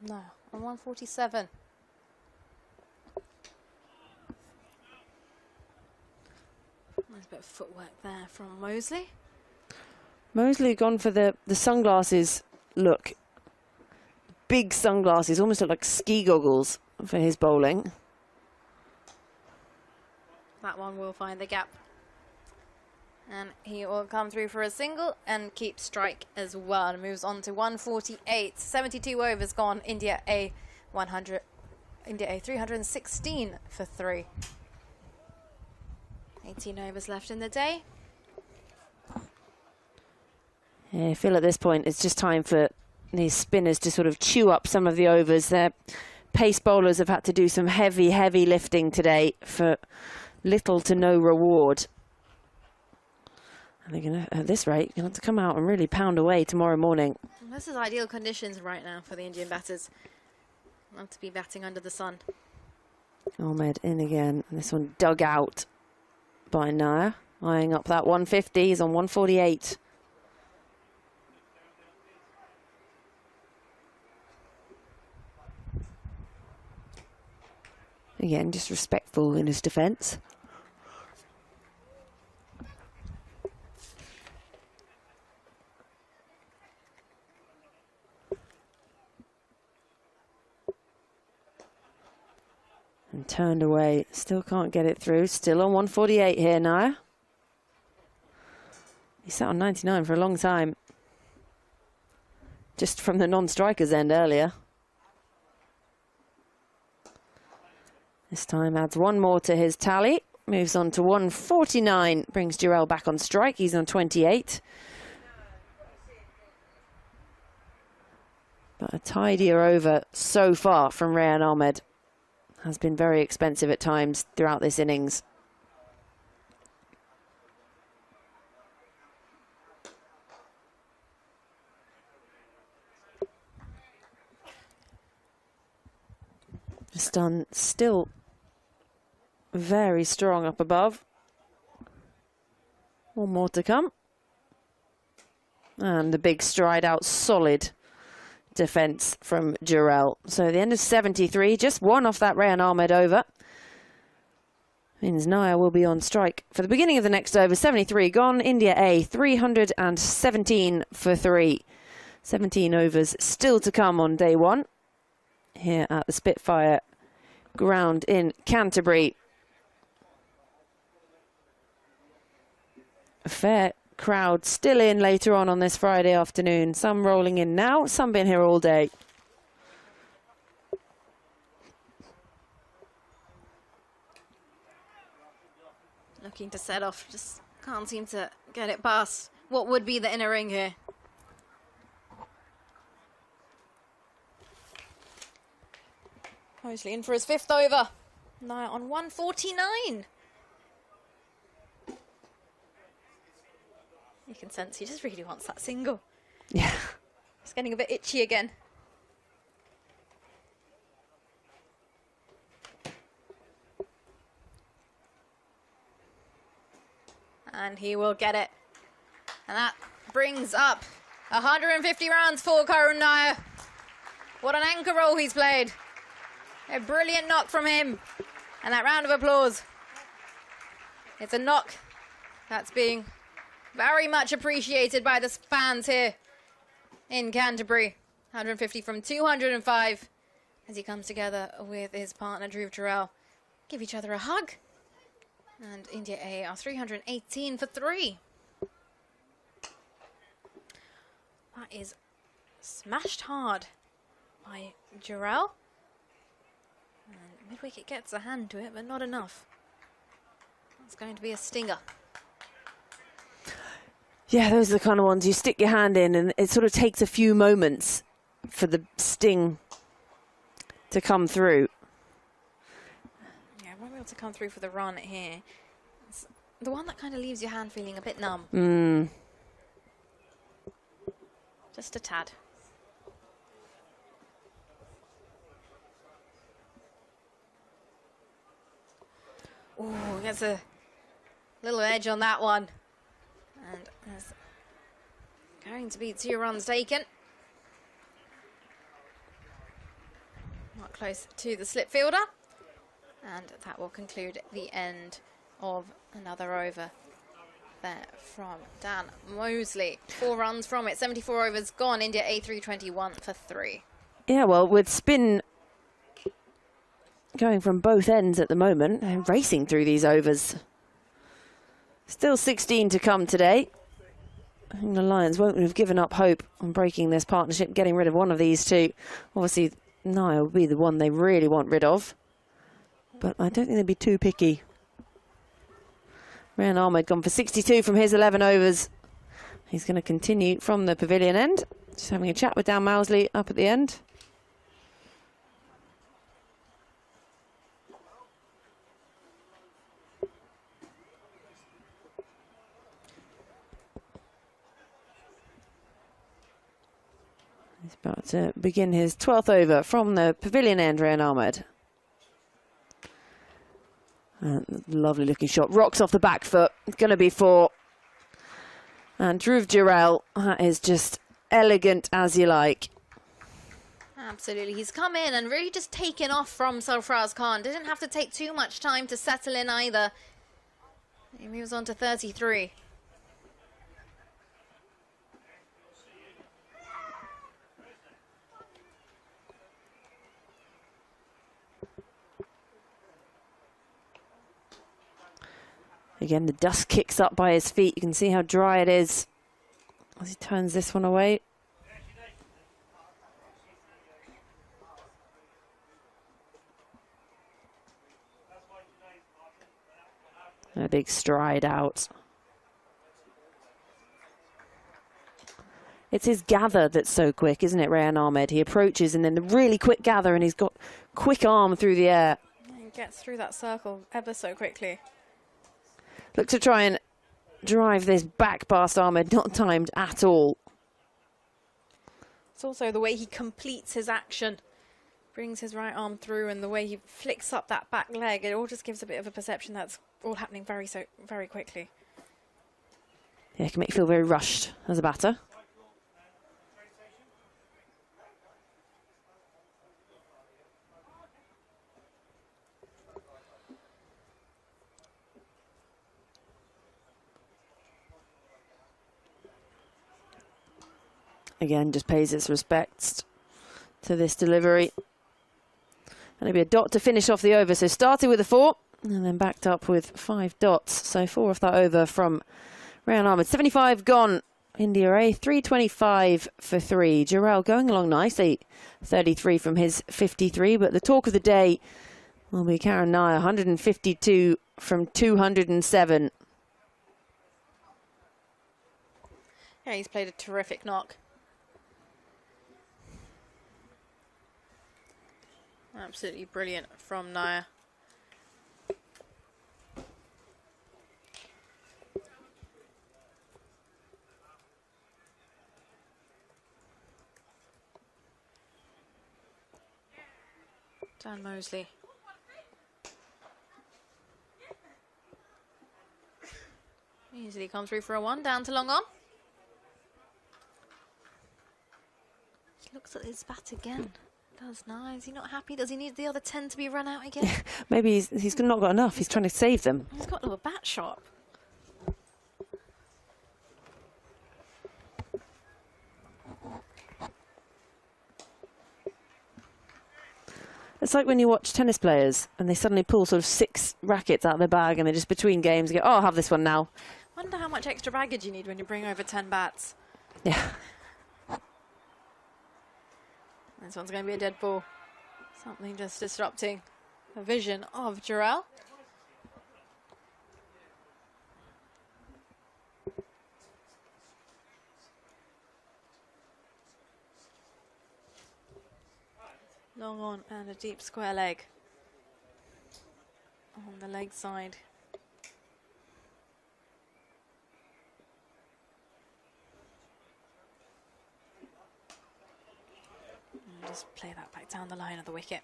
No, on 147. There's a bit of footwork there from Mousley. Mousley gone for the sunglasses look. Big sunglasses, almost look like ski goggles for his bowling. That one will find the gap. And he will come through for a single and keep strike as well. And moves on to 148. 72 overs gone. India A 100. India A 316 for 3. 18 overs left in the day. Yeah, I feel at this point it's just time for these spinners to sort of chew up some of the overs. Their pace bowlers have had to do some heavy lifting today for little to no reward. And they're going to, at this rate, going to have to come out and really pound away tomorrow morning. This is ideal conditions right now for the Indian batters. Love to be batting under the sun. Ahmed in again, and this one dug out by Nair. Eyeing up that 150, he's on 148. Again, just respectful in his defence. And turned away, still can't get it through. Still on 148 here, Nair. He sat on 99 for a long time. Just from the non-striker's end earlier. This time adds one more to his tally. Moves on to 149. Brings Jurel back on strike. He's on 28. But a tidier over so far from Rayan Ahmed. Has been very expensive at times throughout this innings. Stun still very strong up above. One more to come. And the big stride out, solid defence from Jurel. So the end of 73, just one off that Rayan Ahmed over. Means Nair will be on strike for the beginning of the next over. 73 gone. India A 317 for 3. 17 overs still to come on day one here at the Spitfire ground in Canterbury. A fair crowd still in later on this Friday afternoon. Some rolling in now, some been here all day. Looking to set off, just can't seem to get it past what would be the inner ring here. Mosley in for his 5th over. Nair on 149. You can sense he just really wants that single. Yeah. It's getting a bit itchy again. And he will get it. And that brings up 150 runs for Karun Nair. What an anchor role he's played. A brilliant knock from him. And that round of applause. It's a knock that's being very much appreciated by the fans here in Canterbury. 150 from 205 as he comes together with his partner Jurel. Give each other a hug. And India A are 318 for 3. That is smashed hard by Jurel. And mid-wicket gets a hand to it, but not enough. That's going to be a stinger. Yeah, those are the kind of ones you stick your hand in and it sort of takes a few moments for the sting to come through. Yeah, won't be able to come through for the run here. It's the one that kind of leaves your hand feeling a bit numb. Just a tad. Ooh, gets a little edge on that one. And there's going to be 2 runs taken. Not close to the slip fielder. And that will conclude the end of another over there from Dan Mosley. 4 runs from it, 74 overs gone. India A 321 for 3. Yeah, well, with spin going from both ends at the moment and racing through these overs. Still 16 to come today. I think the Lions won't have given up hope on breaking this partnership, getting rid of one of these two. Obviously, Nair will be the one they really want rid of. But I don't think they'd be too picky. Ryan Ahmed gone for 62 from his 11 overs. He's going to continue from the pavilion end. Just having a chat with Dan Mousley up at the end. He's about to begin his 12th over from the pavilion end, Ryan Ahmed. Lovely looking shot. Rocks off the back foot. Going to be 4. And Jurel, that is just elegant as you like. Absolutely. He's come in and really just taken off from Sarfraz Khan. Didn't have to take too much time to settle in either. He moves on to 33. Again, the dust kicks up by his feet. You can see how dry it is as he turns this one away. A big stride out. It's his gather that's so quick, isn't it, Ryan Ahmed? He approaches and then the really quick gather, and he's got quick arm through the air. He gets through that circle ever so quickly. Look to try and drive this back past Ahmed, not timed at all. It's also the way he completes his action. Brings his right arm through, and the way he flicks up that back leg, it all just gives a bit of a perception that's all happening very quickly. Yeah, it can make you feel very rushed as a batter. Again, just pays its respects to this delivery. And it'll be a dot to finish off the over. So started with a 4 and then backed up with 5 dots. So 4 off that over from Ryan Ahmed. 75 gone. India A, 325 for 3. Jurel going along nicely. 33 from his 53. But the talk of the day will be Karun Nair, 152 from 207. Yeah, he's played a terrific knock. Absolutely brilliant from Nair. Dan Mousley. Easily come through for a 1, down to long on. He looks at his bat again. Does now. Is he not happy? Does he need the other 10 to be run out again? Maybe he's not got enough. He's trying to save them. He's got a little bat shop. It's like when you watch tennis players and they suddenly pull sort of 6 rackets out of their bag and they're just between games go, oh, I'll have this one now. Wonder how much extra baggage you need when you bring over 10 bats. Yeah. This one's going to be a dead ball. Something just disrupting the vision of Jurel. Long on and a deep square leg on the leg side. And just play that back down the line of the wicket.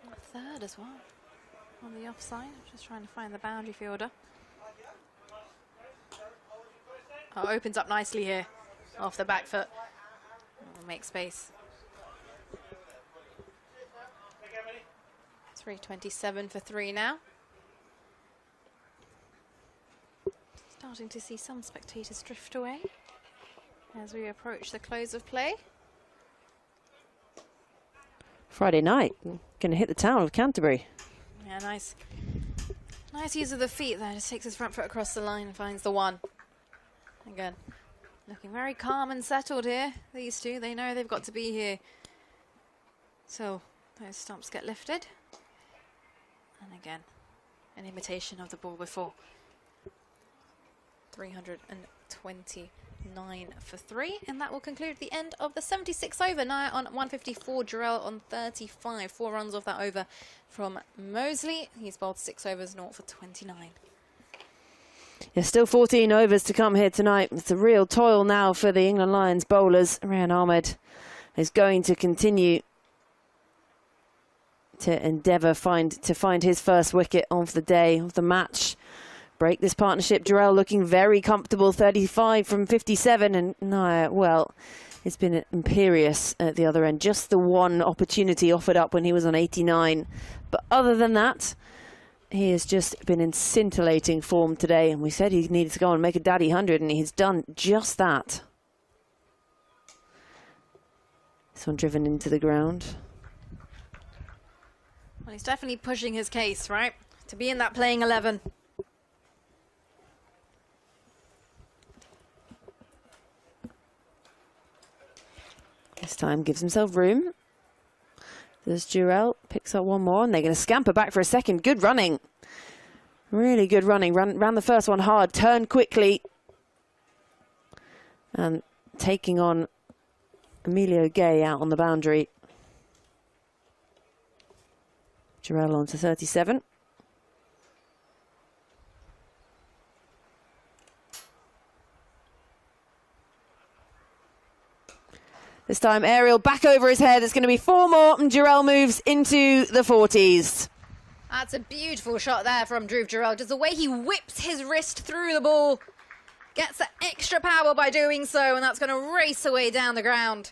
A third as well on the offside. Just trying to find the boundary fielder. Oh, opens up nicely here. Off the back foot. We'll make space. 327 for 3 now. Starting to see some spectators drift away as we approach the close of play. Friday night, going to hit the town of Canterbury. Yeah, nice use of the feet there. Just takes his front foot across the line and finds the one. Again, looking very calm and settled here. These two, they know they've got to be here. So those stumps get lifted. And again, an imitation of the ball before. 329 for 3, and that will conclude the end of the 76 over. Nair on 154, Jurel on 35. 4 runs off that over from Mosley. He's bowled 6 overs, 0 for 29. There's still 14 overs to come here tonight. It's a real toil now for the England Lions bowlers. Rehan Ahmed is going to continue to endeavour to find his first wicket of the day, of the match. Break this partnership. Jurel looking very comfortable, 35 from 57, and Nair, well, it's been imperious at the other end. Just the one opportunity offered up when he was on 89. But other than that, he has just been in scintillating form today, and we said he needed to go and make a daddy 100, and he's done just that. This one driven into the ground. Well, he's definitely pushing his case, right? To be in that playing 11. This time gives himself room. There's Jurel, picks up one more, and they're going to scamper back for a second. Good running. Really good running. Ran the first one hard, turned quickly. And taking on Emilio Gay out on the boundary. Jurel on to 37. This time, aerial back over his head. It's going to be 4 more, and Jurel moves into the 40s. That's a beautiful shot there from Dhruv Jurel. Just the way he whips his wrist through the ball. Gets that extra power by doing so, and that's going to race away down the ground.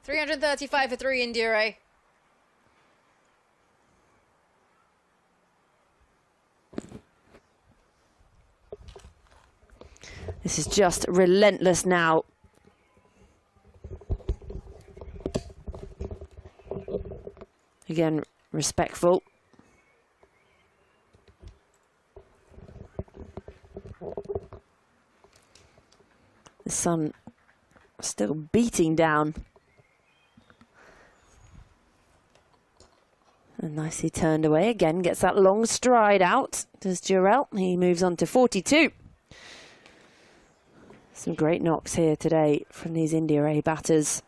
335 for 3 in Dure. This is just relentless now. Again, respectful. The sun still beating down. And nicely turned away. Again, gets that long stride out. Does Jurel. He moves on to 42. Some great knocks here today from these India A batters.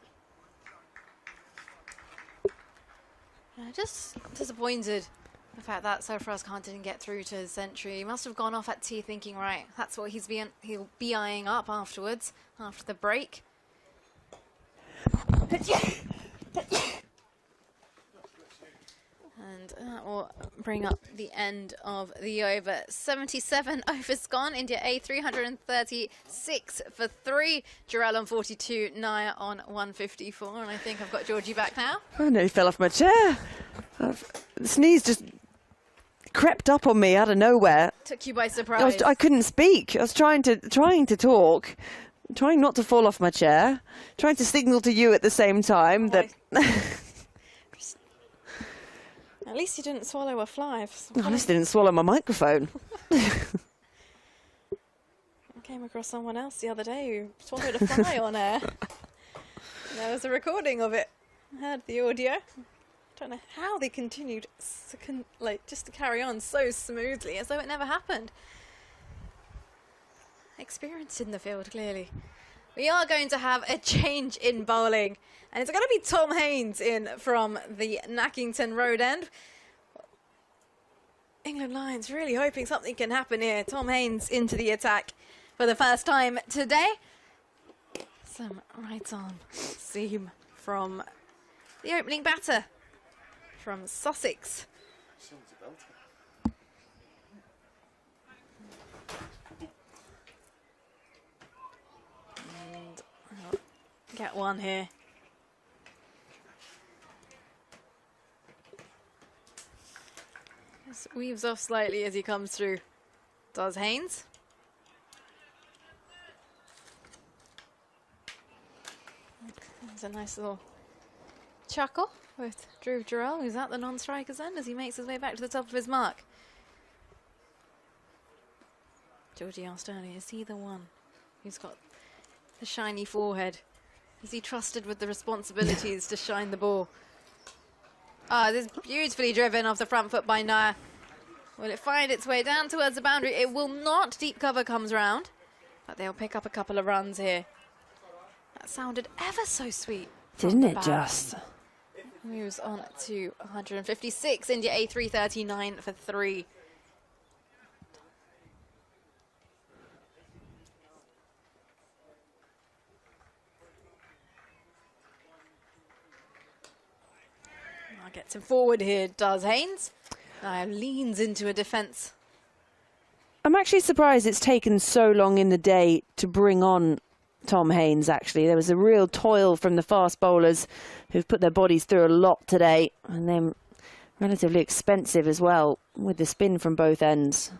Just disappointed the fact that Sarfaraz Khan didn't get through to his century. He must have gone off at tea thinking, right, that's what he'll be eyeing up afterwards, after the break. And that will bring up the end of the over. 77 overs gone. India A 336 for 3. Jurel on 42. Nair on 154. And I think I've got Georgie back now. I nearly fell off my chair. The sneeze just crept up on me out of nowhere. Took you by surprise. I couldn't speak. I was trying to talk, trying not to fall off my chair, trying to signal to you at the same time that. At least you didn't swallow a fly. I just didn't swallow my microphone. I came across someone else the other day who swallowed a fly on air. There was a recording of it. I heard the audio. I don't know how they continued just to carry on so smoothly as though it never happened. Experienced in the field, clearly. We are going to have a change in bowling. And it's going to be Tom Haines in from the Nackington Road end. England Lions really hoping something can happen here. Tom Haines into the attack for the first time today. Some right arm seam from the opening batter from Sussex. And I'll get one here. Just weaves off slightly as he comes through. Does Haines. There's a nice little chuckle with Jurel, who's at the non-striker's end as he makes his way back to the top of his mark. Georgie asked earlier, is he the one who's got the shiny forehead? Is he trusted with the responsibilities to shine the ball? Ah, this is beautifully driven off the front foot by Nair. Will it find its way down towards the boundary? It will not. Deep cover comes round, but they'll pick up a couple of runs here. That sounded ever so sweet. Didn't it just? Moves on to 156. India A 339 for 3. Now gets him forward here, does Haynes. Now leans into a defence. I'm actually surprised it's taken so long in the day to bring on Tom Haynes, actually. There was a real toil from the fast bowlers who've put their bodies through a lot today, and then relatively expensive as well with the spin from both ends.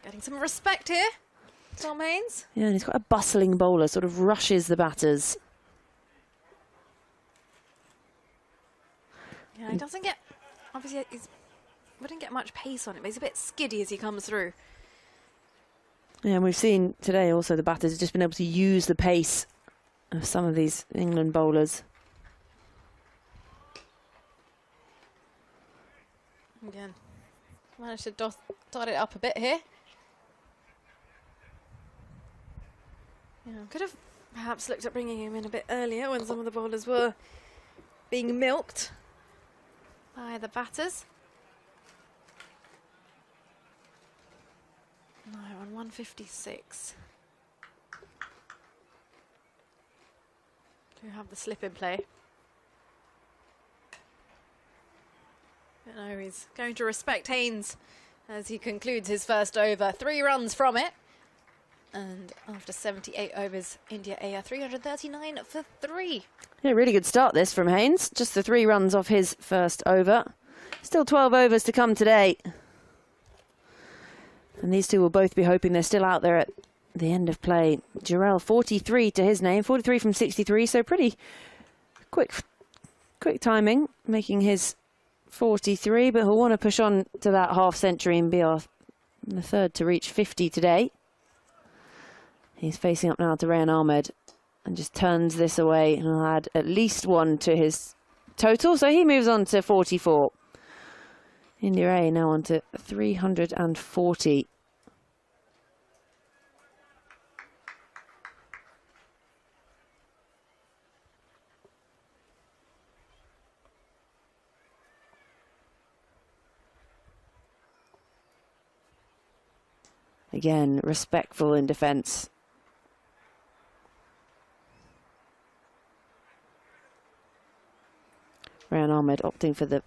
Getting some respect here, Tom Haynes. Yeah, and he's got a bustling bowler, sort of rushes the batters. Yeah, he doesn't get, obviously he wouldn't get much pace on it, but he's a bit skiddy as he comes through. Yeah, and we've seen today also the batters have just been able to use the pace of some of these England bowlers. Again, managed to dot it up a bit here. Yeah, could have perhaps looked at bringing him in a bit earlier when some of the bowlers were being milked by the batters. No, on 156. Do have the slip in play. But no, he's going to respect Haynes as he concludes his first over. 3 runs from it. And after 78 overs, India A 339 for 3. Yeah, really good start this from Haynes. Just the 3 runs off his first over. Still 12 overs to come today. And these two will both be hoping they're still out there at the end of play. Jurel, 43 to his name, 43 from 63, so pretty quick timing, making his 43, but he'll want to push on to that half century and be the third to reach 50 today. He's facing up now to Rayan Ahmed and just turns this away, and he'll add at least 1 to his total, so he moves on to 44. India A now on to 340. Again, respectful in defence. Rayan Ahmed opting for the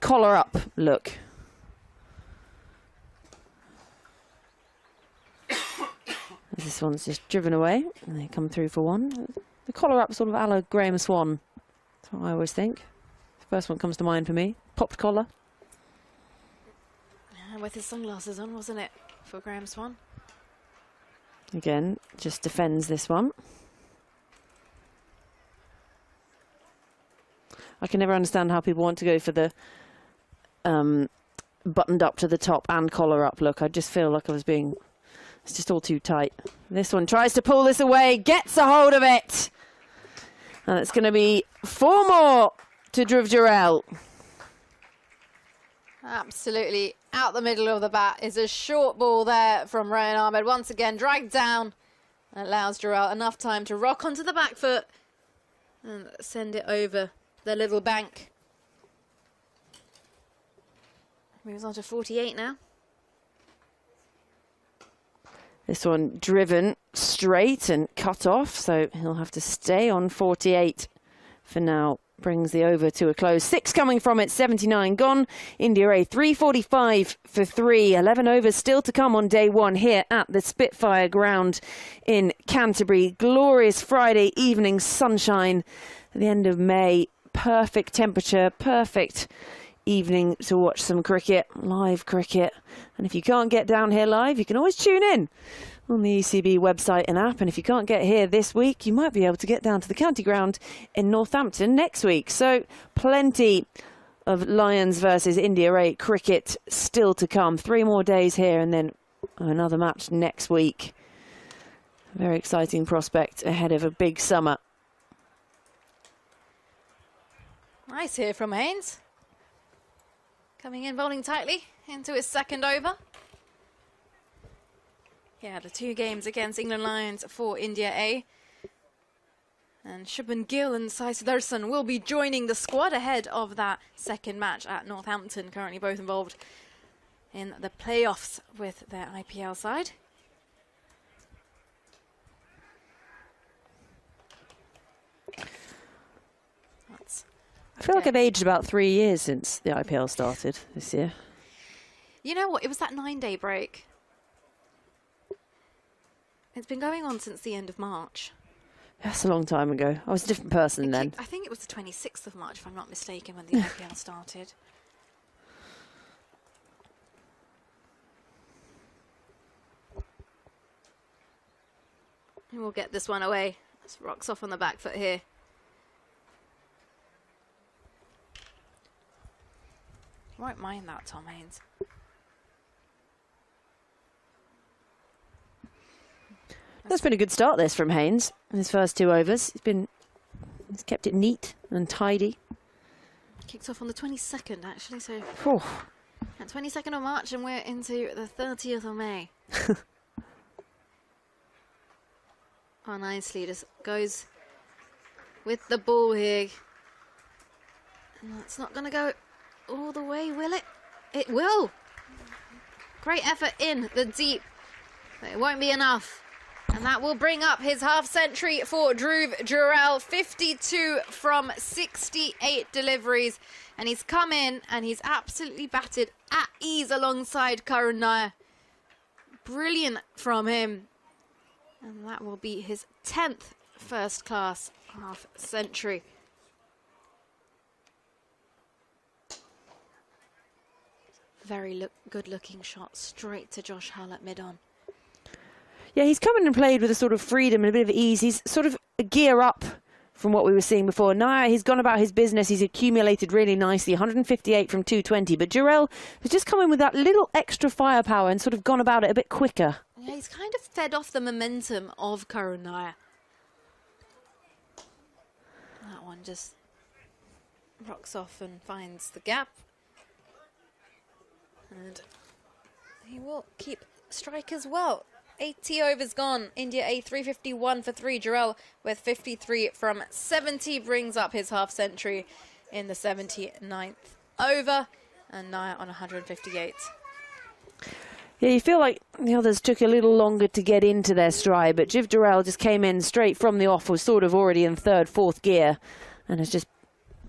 collar up look. As this one's just driven away and they come through for 1. The collar up sort of a la Graham Swan. That's what I always think. The first one comes to mind for me. Popped collar. Yeah, with his sunglasses on, wasn't it, for Graham Swan? Again, just defends this one. I can never understand how people want to go for the buttoned up to the top and collar up look. I just feel like it's just all too tight. This one tries to pull this away, gets a hold of it. And it's going to be 4 more to Dhruv Jurel. Absolutely out the middle of the bat is a short ball there from Rayan Ahmed. Once again, dragged down. And allows Jurel enough time to rock onto the back foot and send it over the little bank. Moves on to 48 now. This one driven straight and cut off, so he'll have to stay on 48 for now. Brings the over to a close. 6 coming from it, 79 gone. India A 345 for 3. 11 overs still to come on day 1 here at the Spitfire ground in Canterbury. Glorious Friday evening sunshine at the end of May. Perfect temperature, perfect evening to watch some cricket, live cricket. And if you can't get down here live, you can always tune in on the ECB website and app. And if you can't get here this week, you might be able to get down to the county ground in Northampton next week. So plenty of Lions versus India 8 cricket still to come. 3 more days here and then another match next week. Very exciting prospect ahead of a big summer. Nice here from Haynes. Coming in, bowling tightly into his second over. Yeah, the 2 games against England Lions for India A. And Shubman Gill and Sai Sudarshan will be joining the squad ahead of that second match at Northampton. Currently both involved in the playoffs with their IPL side. I feel like I've aged about 3 years since the IPL started this year. You know what? It was that 9-day break. It's been going on since the end of March. That's a long time ago. I was a different person then. I think it was the 26th of March, if I'm not mistaken, when the IPL started. And we'll get this one away. This rocks off on the back foot here. Won't mind that, Tom Haynes. That's been a good start, this, from Haynes in his first 2 overs. He's kept it neat and tidy. Kicked off on the 22nd, actually, so... Whew. At 22nd of March, and we're into the 30th of May. Oh, nicely, just goes with the ball here. And that's not going to go all the way, will it? It will. Great effort in the deep, but it won't be enough. And that will bring up his half-century for Dhruv Jurel. 52 from 68 deliveries. And he's come in and he's absolutely batted at ease alongside Karun Nair. Brilliant from him. And that will be his 10th first-class half-century. Very good-looking shot straight to Josh Hull at mid-on. Yeah, he's come in and played with a sort of freedom and a bit of ease. He's sort of a gear up from what we were seeing before. Nair, he's gone about his business. He's accumulated really nicely, 158 from 220. But Jurel has just come in with that little extra firepower and sort of gone about it a bit quicker. Yeah, he's kind of fed off the momentum of Karun Nair. That one just rocks off and finds the gap. And he will keep strike as well. 80 overs gone. India A 351 for 3. Jurel with 53 from 70 brings up his half-century in the 79th over. And Nair on 158. Yeah, you feel like the others took a little longer to get into their stride, but Dhruv Jurel just came in straight from the off, was sort of already in 3rd, 4th gear, and has just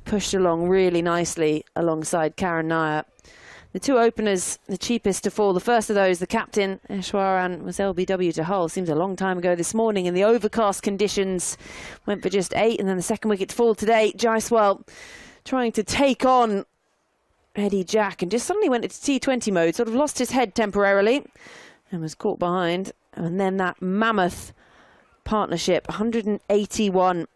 pushed along really nicely alongside Karun Nair. The 2 openers, the cheapest to fall. The first of those, the captain, Eshwaran, was LBW to Hull. Seems a long time ago this morning in the overcast conditions. Went for just 8, and then the second wicket to fall today. Jaiswal trying to take on Eddie Jack and just suddenly went into T20 mode, sort of lost his head temporarily and was caught behind. And then that mammoth partnership, 181,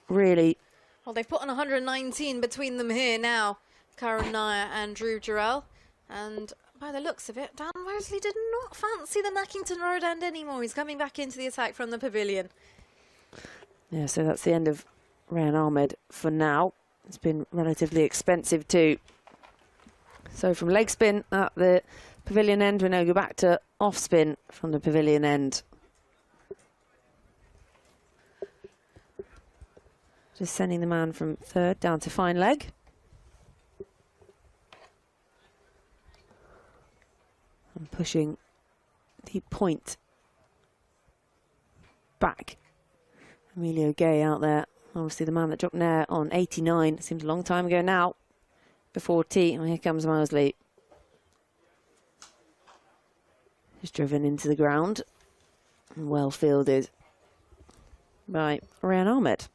really. Well, they've put on 119 between them here now, Karun Nair and Dhruv Jurel. And by the looks of it, Dan Mosley did not fancy the Nackington Road end anymore. He's coming back into the attack from the pavilion. Yeah, so that's the end of Rayan Ahmed for now. It's been relatively expensive too. So from leg spin at the pavilion end, we now go back to off spin from the pavilion end. Just sending the man from 3rd down to fine leg. And pushing the point back. Emilio Gay out there. Obviously the man that dropped Nair on 89. Seems a long time ago now. Before tea. And here comes Mosley. Just driven into the ground. And well fielded by Rayan Ahmed.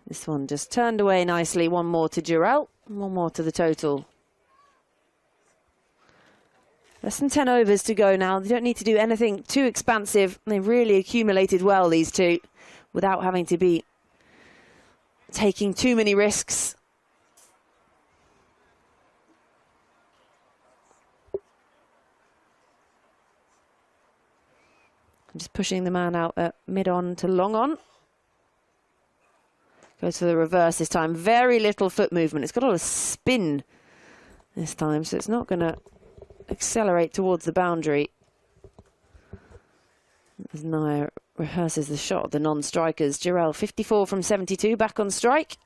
This one just turned away nicely. 1 more to Jurel. 1 more to the total. Less than 10 overs to go now. They don't need to do anything too expansive. They've really accumulated well, these two, without having to be taking too many risks. Just pushing the man out at mid-on to long-on. Goes for the reverse this time. Very little foot movement. It's got a lot of spin this time, so it's not going to accelerate towards the boundary. As Nair rehearses the shot of the non-strikers. Jurel, 54 from 72, back on strike.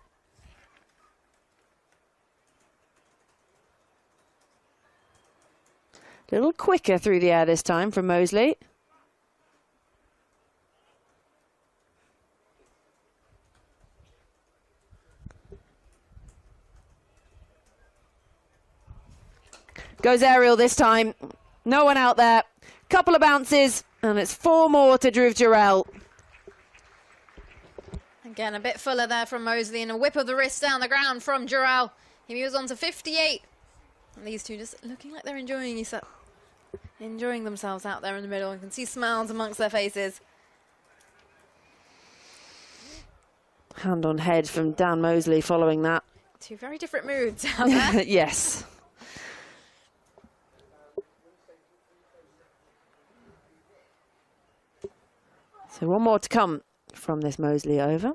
A little quicker through the air this time from Moseley. Goes aerial this time. No one out there. Couple of bounces, and it's 4 more to Dhruv Jurel. Again, a bit fuller there from Moseley, and a whip of the wrist down the ground from Jurel. He moves on to 58. And these two just looking like they're enjoying themselves out there in the middle. You can see smiles amongst their faces. Hand on head from Dan Moseley following that. Two very different moods out there. Yes. So one more to come from this Moseley over.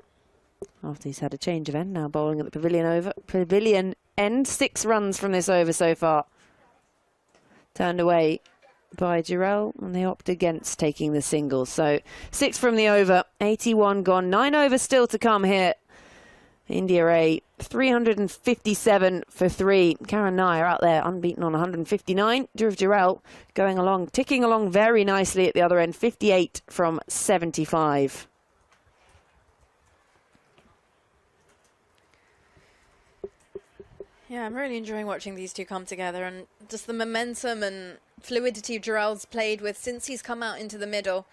After he's had a change of end, now bowling at the pavilion end. 6 runs from this over so far. Turned away by Jurel, and they opt against taking the single. So 6 from the over, 81 gone. 9 overs still to come here. India A, 357 for 3. Karun Nair out there unbeaten on 159. Dhruv Jurel going along, ticking along very nicely at the other end, 58 from 75. Yeah, I'm really enjoying watching these two come together, and just the momentum and fluidity Jurel's played with since he's come out into the middle.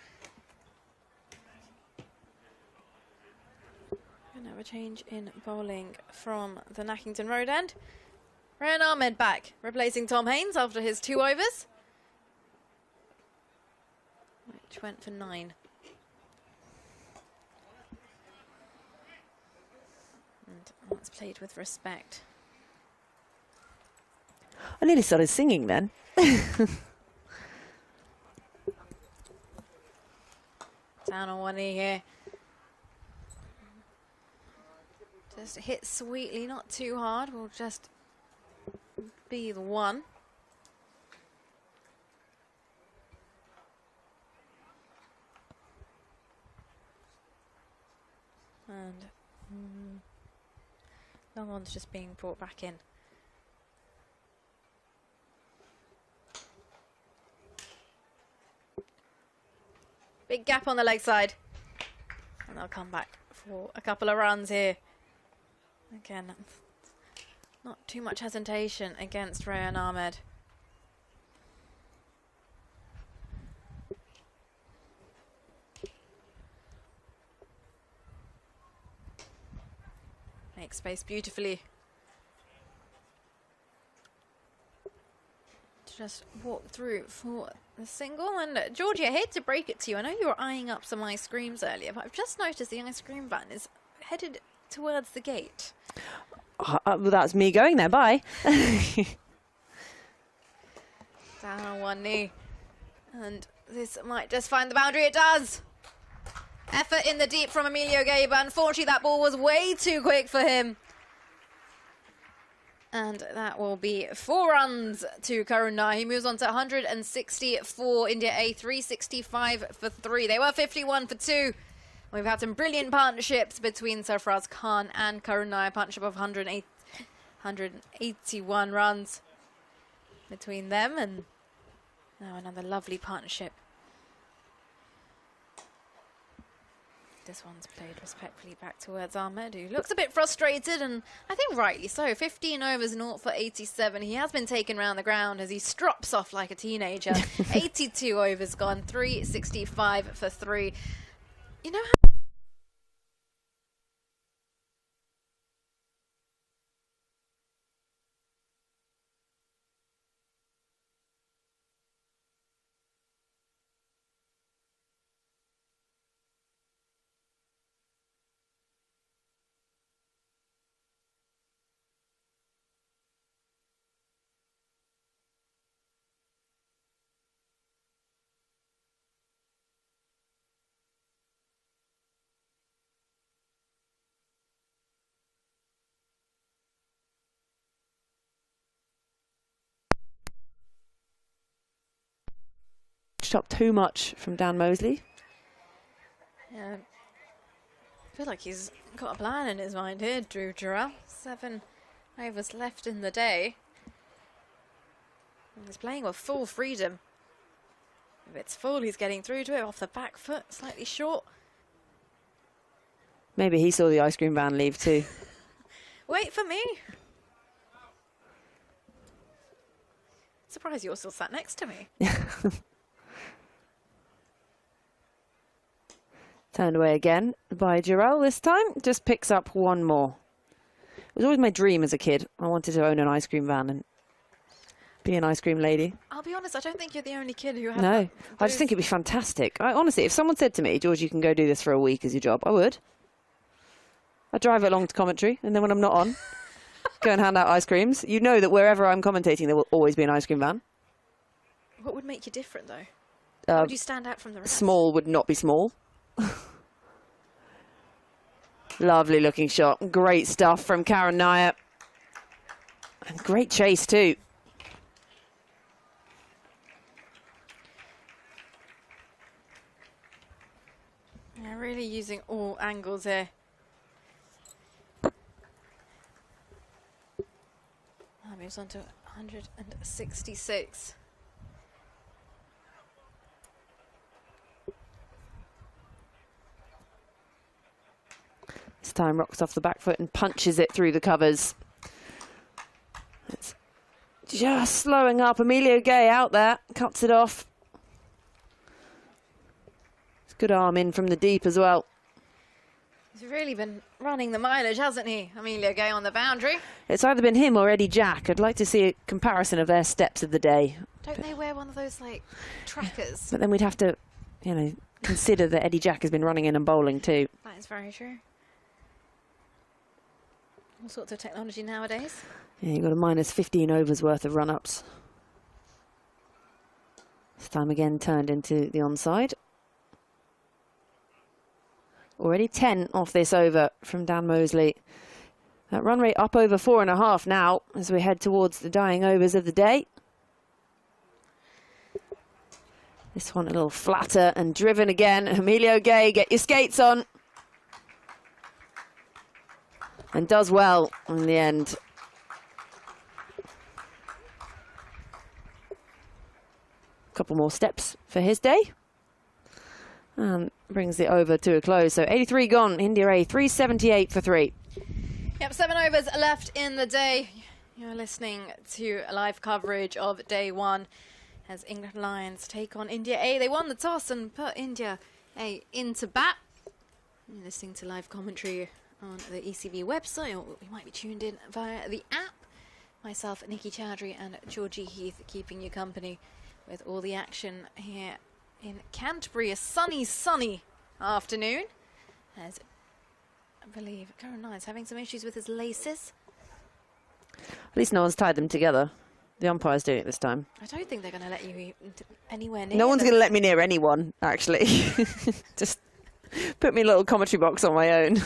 A change in bowling from the Nackington Road end. Rayan Ahmed back, replacing Tom Haynes after his 2 overs, which went for 9. And that's played with respect. I nearly started singing then. Down on one knee here. Just hit sweetly, not too hard. Will just be the one. And long on's just being brought back in. Big gap on the leg side. And they'll come back for a couple of runs here. Again, not too much hesitation against Rayan Ahmed. Makes space beautifully. Just walk through for the single. And Georgie, I hate to break it to you. I know you were eyeing up some ice creams earlier, but I've just noticed the ice cream van is headed towards the gate. Well, that's me going there. Bye. Down on one knee. And this might just find the boundary. It does. Effort in the deep from Emilio Gabe. Unfortunately, that ball was way too quick for him. And that will be 4 runs to Karun Nair. He moves on to 160 for India A, 365 for 3. They were 51 for 2. We've had some brilliant partnerships between Sarfraz Khan and Karun Nair. Partnership of 181 runs between them. And now another lovely partnership. This one's played respectfully back towards Ahmed, who looks a bit frustrated, and I think rightly so. 15 overs, 0 for 87. He has been taken round the ground as he strops off like a teenager. 82 overs gone, 365 for 3. You know how chop too much from Dan Mosley. Yeah. I feel like he's got a plan in his mind here, Jurel. 7 overs left in the day. And he's playing with full freedom. If it's full, he's getting through to it off the back foot, slightly short. Maybe he saw the ice cream van leave too. Wait for me. Surprised you're still sat next to me. Turned away again by Jurel this time. Just picks up one more. It was always my dream as a kid. I wanted to own an ice cream van and be an ice cream lady. I'll be honest, I don't think you're the only kid who has No, I just think it'd be fantastic. Honestly, if someone said to me, George, you can go do this for a week as your job, I would. I'd drive it along to commentary, and then when I'm not on, go and hand out ice creams. You know that wherever I'm commentating, there will always be an ice cream van. What would make you different, though? How would you stand out from the rest? Small would not be small. Lovely looking shot. Great stuff from Karun Nair. And great chase too. Yeah, really using all angles here. That moves on to 166. This time rocks off the back foot and punches it through the covers. It's just slowing up. Emilio Gay out there, cuts it off. It's good arm in from the deep as well. He's really been running the mileage, hasn't he? Emilio Gay on the boundary. It's either been him or Eddie Jack. I'd like to see a comparison of their steps of the day. Don't they wear one of those, like, trackers? But then we'd have to, you know, consider that Eddie Jack has been running in and bowling too. That is very true. All sorts of technology nowadays. Yeah, you've got a minus 15 overs worth of run-ups. This time again turned into the onside. Already 10 off this over from Dan Mosley. That run rate up over 4.5 now as we head towards the dying overs of the day. This one a little flatter and driven again. Emilio Gay, get your skates on. And does well in the end. Couple more steps for his day. And brings it over to a close. So 83 gone. India A 378 for 3. Yep, 7 overs left in the day. You're listening to live coverage of day 1 as England Lions take on India A. They won the toss and put India A into bat. You're listening to live commentary on the ECV website, or you might be tuned in via the app. Myself, Nikki Chowdhury and Georgie Heath keeping you company with all the action here in Canterbury. A sunny afternoon, as I believe Karun Nair is having some issues with his laces. At least no one's tied them together. The umpire's doing it this time. I don't think they're going to let you anywhere near No one's them. going to let me near anyone, actually. Just put me in a little commentary box on my own.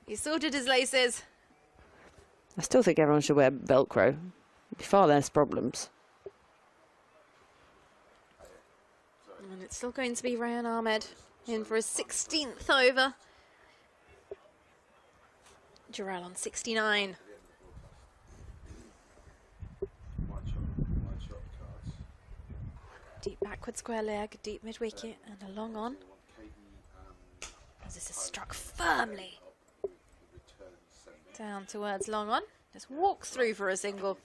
He sorted his laces. I still think everyone should wear Velcro. It'd be far less problems. And it's still going to be Ryan Ahmed in for his 16th over. Jurel on 69. Deep backward square leg, deep mid wicket, and a long on. As this is struck firmly down towards long on. Just walks through for a single.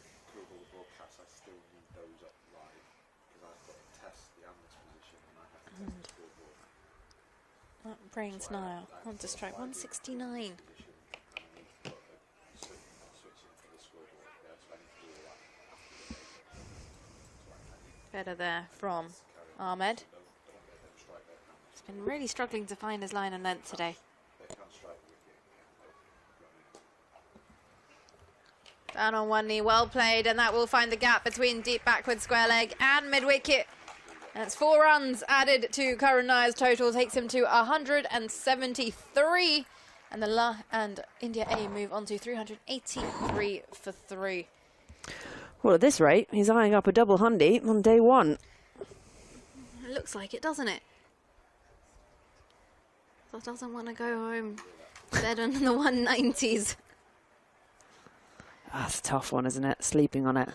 And that brings Nair on to strike 169. Better there from Ahmed. He's been really struggling to find his line and length today. Down on one knee, well played, and that will find the gap between deep backward square leg and mid wicket. That's 4 runs added to Karun Nair's total, takes him to 173, and India A move on to 383 for 3. Well, at this rate, he's eyeing up a double hundy on day 1. It looks like it, doesn't it? So doesn't want to go home dead on the 190s. That's a tough one, isn't it? Sleeping on it.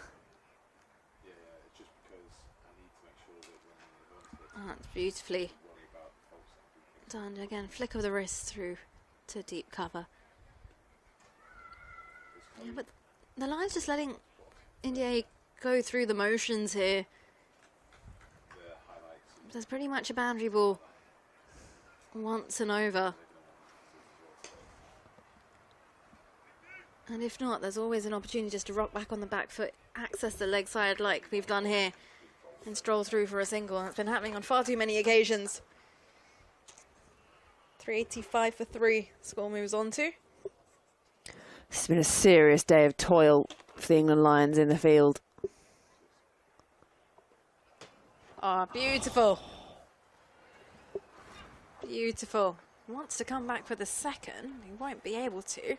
Oh, that's beautifully done. Again, flick of the wrist through to deep cover. Yeah, but the line's just letting India go through the motions here. There's pretty much a boundary ball once and over. And if not, there's always an opportunity just to rock back on the back foot, access the leg side like we've done here, and stroll through for a single. And it's been happening on far too many occasions. 385 for 3, score moves on to. It's been a serious day of toil for the England Lions in the field. Oh, beautiful. Beautiful. Wants to come back for the second. He won't be able to.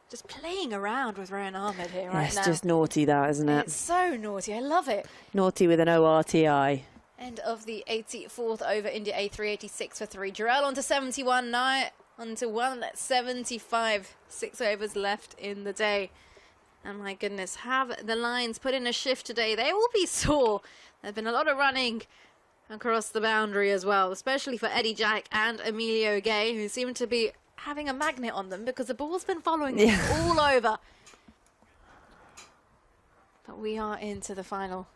Just playing around with Ryan Ahmed here right now. It's just naughty, that, isn't it? It's so naughty. I love it. Naughty with an ORTI. End of the 84th over. India A3, 86 for 3. Jurel onto 71. Nair onto 175. 6 overs left in the day. And my goodness, have the Lions put in a shift today? They will be sore. There's been a lot of running across the boundary as well, especially for Eddie Jack and Emilio Gay, who seem to be having a magnet on them because the ball's been following them all over. But we are into the final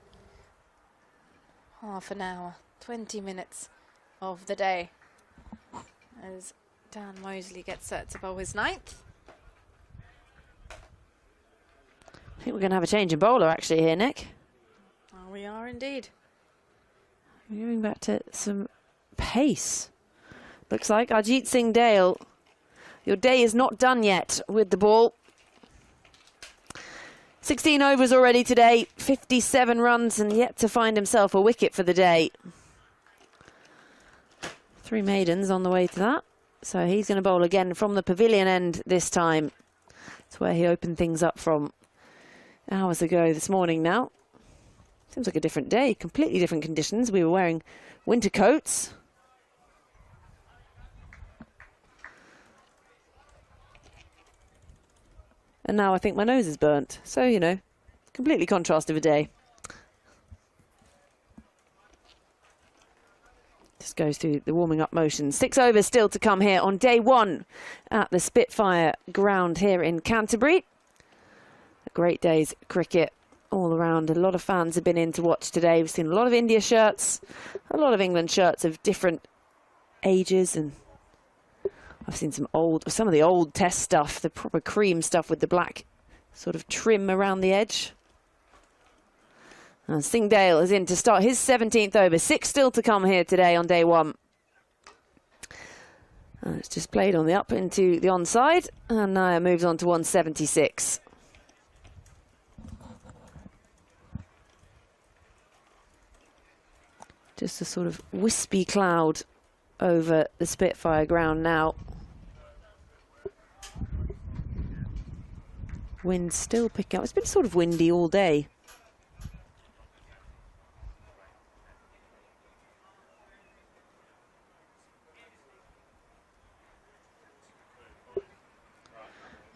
half an hour, 20 minutes of the day as Dan Mosley gets set to bowl his 9th. I think we're going to have a change in bowler actually here, Nick. Oh, we are indeed. We're going back to some pace. Looks like Ajit Singh Dale. Your day is not done yet with the ball. 16 overs already today, 57 runs, and yet to find himself a wicket for the day. 3 maidens on the way to that. So he's going to bowl again from the pavilion end this time. It's where he opened things up from hours ago this morning now. Seems like a different day, completely different conditions. We were wearing winter coats. And now I think my nose is burnt. So, you know, completely contrast of a day. Just goes through the warming up motion. 6 overs still to come here on day 1 at the Spitfire ground here in Canterbury. A great day's cricket all around. A lot of fans have been in to watch today. We've seen a lot of India shirts, a lot of England shirts of different ages, and I've seen some of the old Test stuff, the proper cream stuff with the black sort of trim around the edge. And Singh Dale is in to start his 17th over. 6 still to come here today on day 1. And it's just played on the up into the onside, and Nair moves on to 176. Just a sort of wispy cloud over the Spitfire ground now. Wind still picking up. It's been sort of windy all day.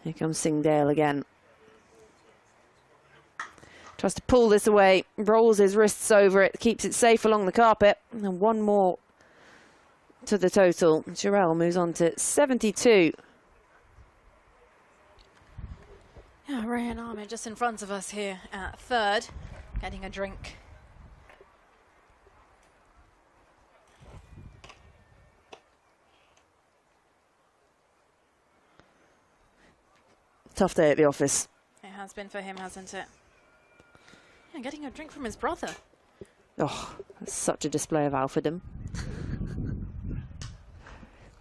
Here comes Singh Dale again. Tries to pull this away, rolls his wrists over it, keeps it safe along the carpet. And 1 more to the total. Jurel moves on to 72. Yeah, Ryan Ahmed just in front of us here at 3rd, getting a drink. Tough day at the office. It has been for him, hasn't it? Yeah, getting a drink from his brother. Oh, that's such a display of alphadom.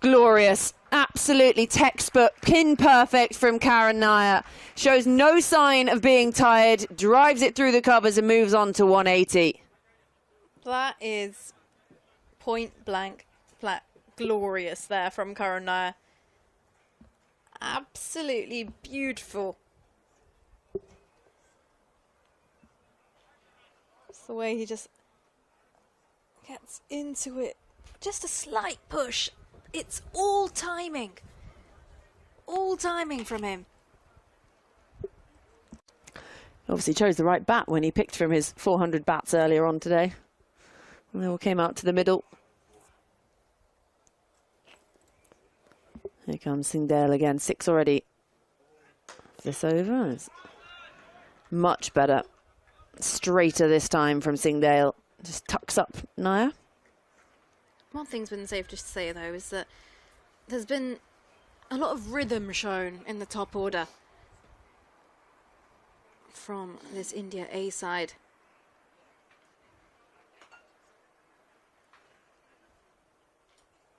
Glorious, absolutely textbook, pin perfect from Karun Nair. Shows no sign of being tired, drives it through the covers and moves on to 180. That is point blank flat glorious there from Karun Nair. Absolutely beautiful. It's the way he just Gets into it. Just a slight push. It's all timing. All timing from him. Obviously chose the right bat when he picked from his 400 bats earlier on today. And they all came out to the middle. Here comes Singdale again. 6 already. This over is much better. Straighter this time from Singdale. Just tucks up Nair. One thing's been safe to say, though, is that there's been a lot of rhythm shown in the top order from this India A side.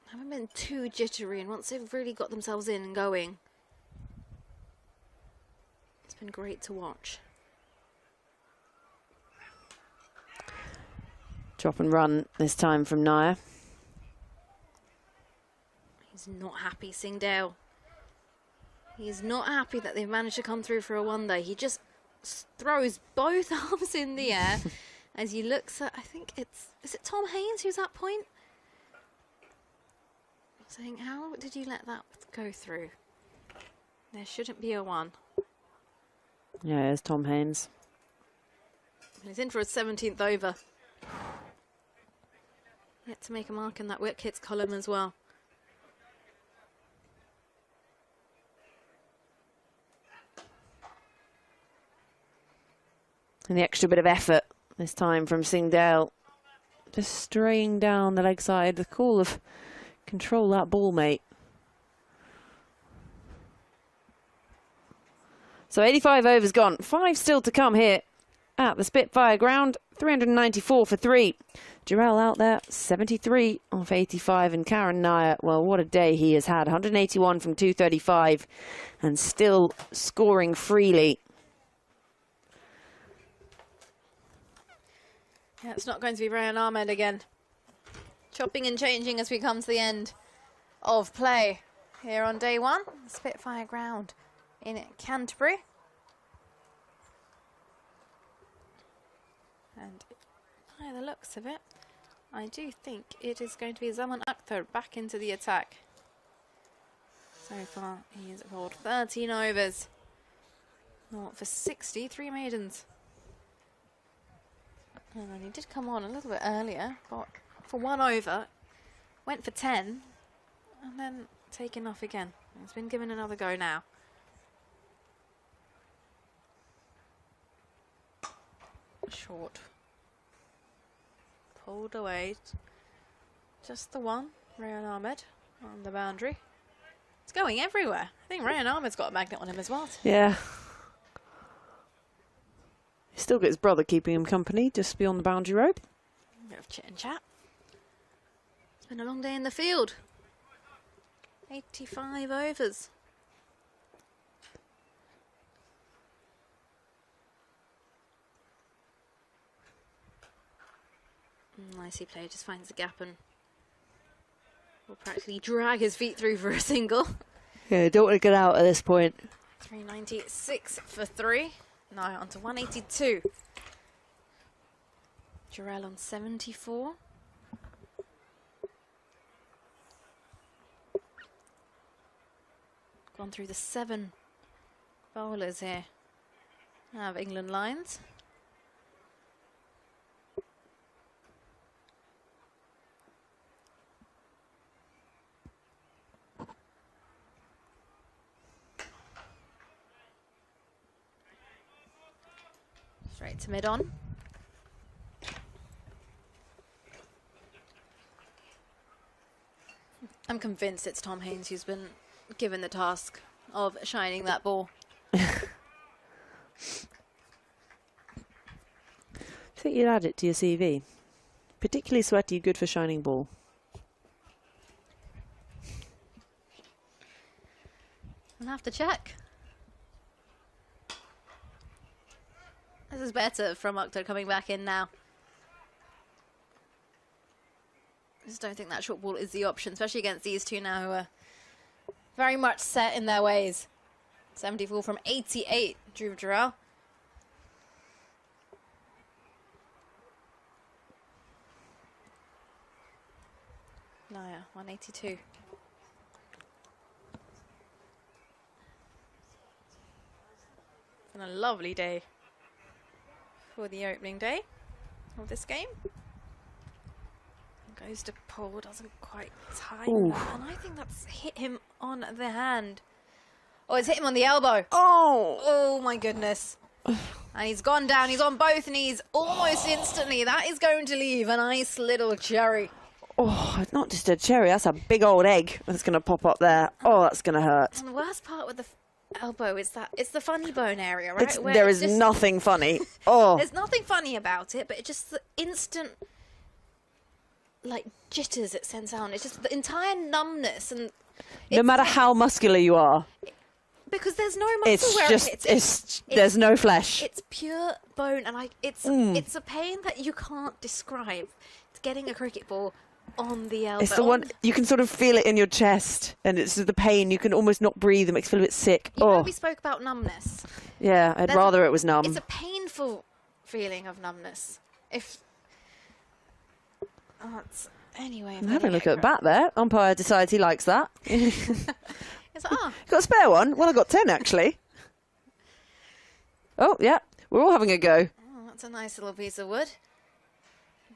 Haven't been too jittery, and once they've really got themselves in and going, it's been great to watch. Drop and run this time from Nair. He's not happy, Singdale. He's not happy that they've managed to come through for a one-day. He just throws both arms in the air as he looks at, I think is it Tom Haynes who's at point? Saying, how did you let that go through? There shouldn't be a one. Yeah, there's Tom Haynes. He's in for his 17th over. Yet to make a mark in that wickets column as well. And the extra bit of effort this time from Singdale. Just straying down the leg side. The call of control that ball, mate. So 85 overs gone. 5 still to come here at the Spitfire ground. 394 for 3. Jurel out there, 73 off 85. And Karun Nair, well, what a day he has had. 181 from 235 and still scoring freely. Yeah, it's not going to be Ryan Ahmed again. Chopping and changing as we come to the end of play here on day one. Spitfire ground in Canterbury. And by the looks of it, I do think it is going to be Zaman Akhtar back into the attack. So far, he has bowled 13 overs. Not for 63 maidens. And then he did come on a little bit earlier, but for 1 over, went for 10, and then taken off again. He's been given another go now. Short. Pulled away. Just the one, Ryan Ahmed, on the boundary. It's going everywhere. I think Ryan Ahmed's got a magnet on him as well. Yeah. He still got his brother keeping him company just beyond the boundary rope. A bit of chit and chat. It's been a long day in the field. 85 overs. Nicely played, just finds the gap and will practically drag his feet through for a single. Yeah, don't want to get out at this point. 396 for 3. Now on to 182. Jurel on 74. Gone through the 7 bowlers here of England Lions. Straight to mid-on. I'm convinced it's Tom Haynes who's been given the task of shining that ball. I think you'd add it to your CV. Particularly sweaty, good for shining ball. I'll have to check. This is better from Akhtar coming back in now. I just don't think that short ball is the option, especially against these two now who are very much set in their ways. 74 from 88, Jurel. Nair, 182. And a lovely day for the opening day of this game. Goes to pull, doesn't quite time that, and I think that's hit him on the hand. Oh, it's hit him on the elbow. Oh my goodness. And he's gone down, he's on both knees almost instantly. That is going to leave a nice little cherry. Oh, not just a cherry, that's a big old egg that's going to pop up there. Oh, that's going to hurt. And the worst part with the elbow is that it's the funny bone area, right? There is nothing funny. Oh. There's nothing funny about it, but it's just the instant, like, jitters it sends out. It's just the entire numbness. And no matter how muscular you are. Because there's no muscle where it hits. There's no flesh. It's pure bone, and it's a pain that you can't describe. It's getting a cricket ball on the elbow. It's the one you can sort of feel it in your chest, and it's the pain. You can almost not breathe. It makes you feel a bit sick. You know we spoke about numbness. Yeah, I'd rather it was numb. It's a painful feeling of numbness. Anyway. I'm having a look at the bat there. Umpire decides he likes that. It's like, got a spare one? Well, I got 10 actually. Oh, yeah. We're all having a go. Oh, that's a nice little piece of wood.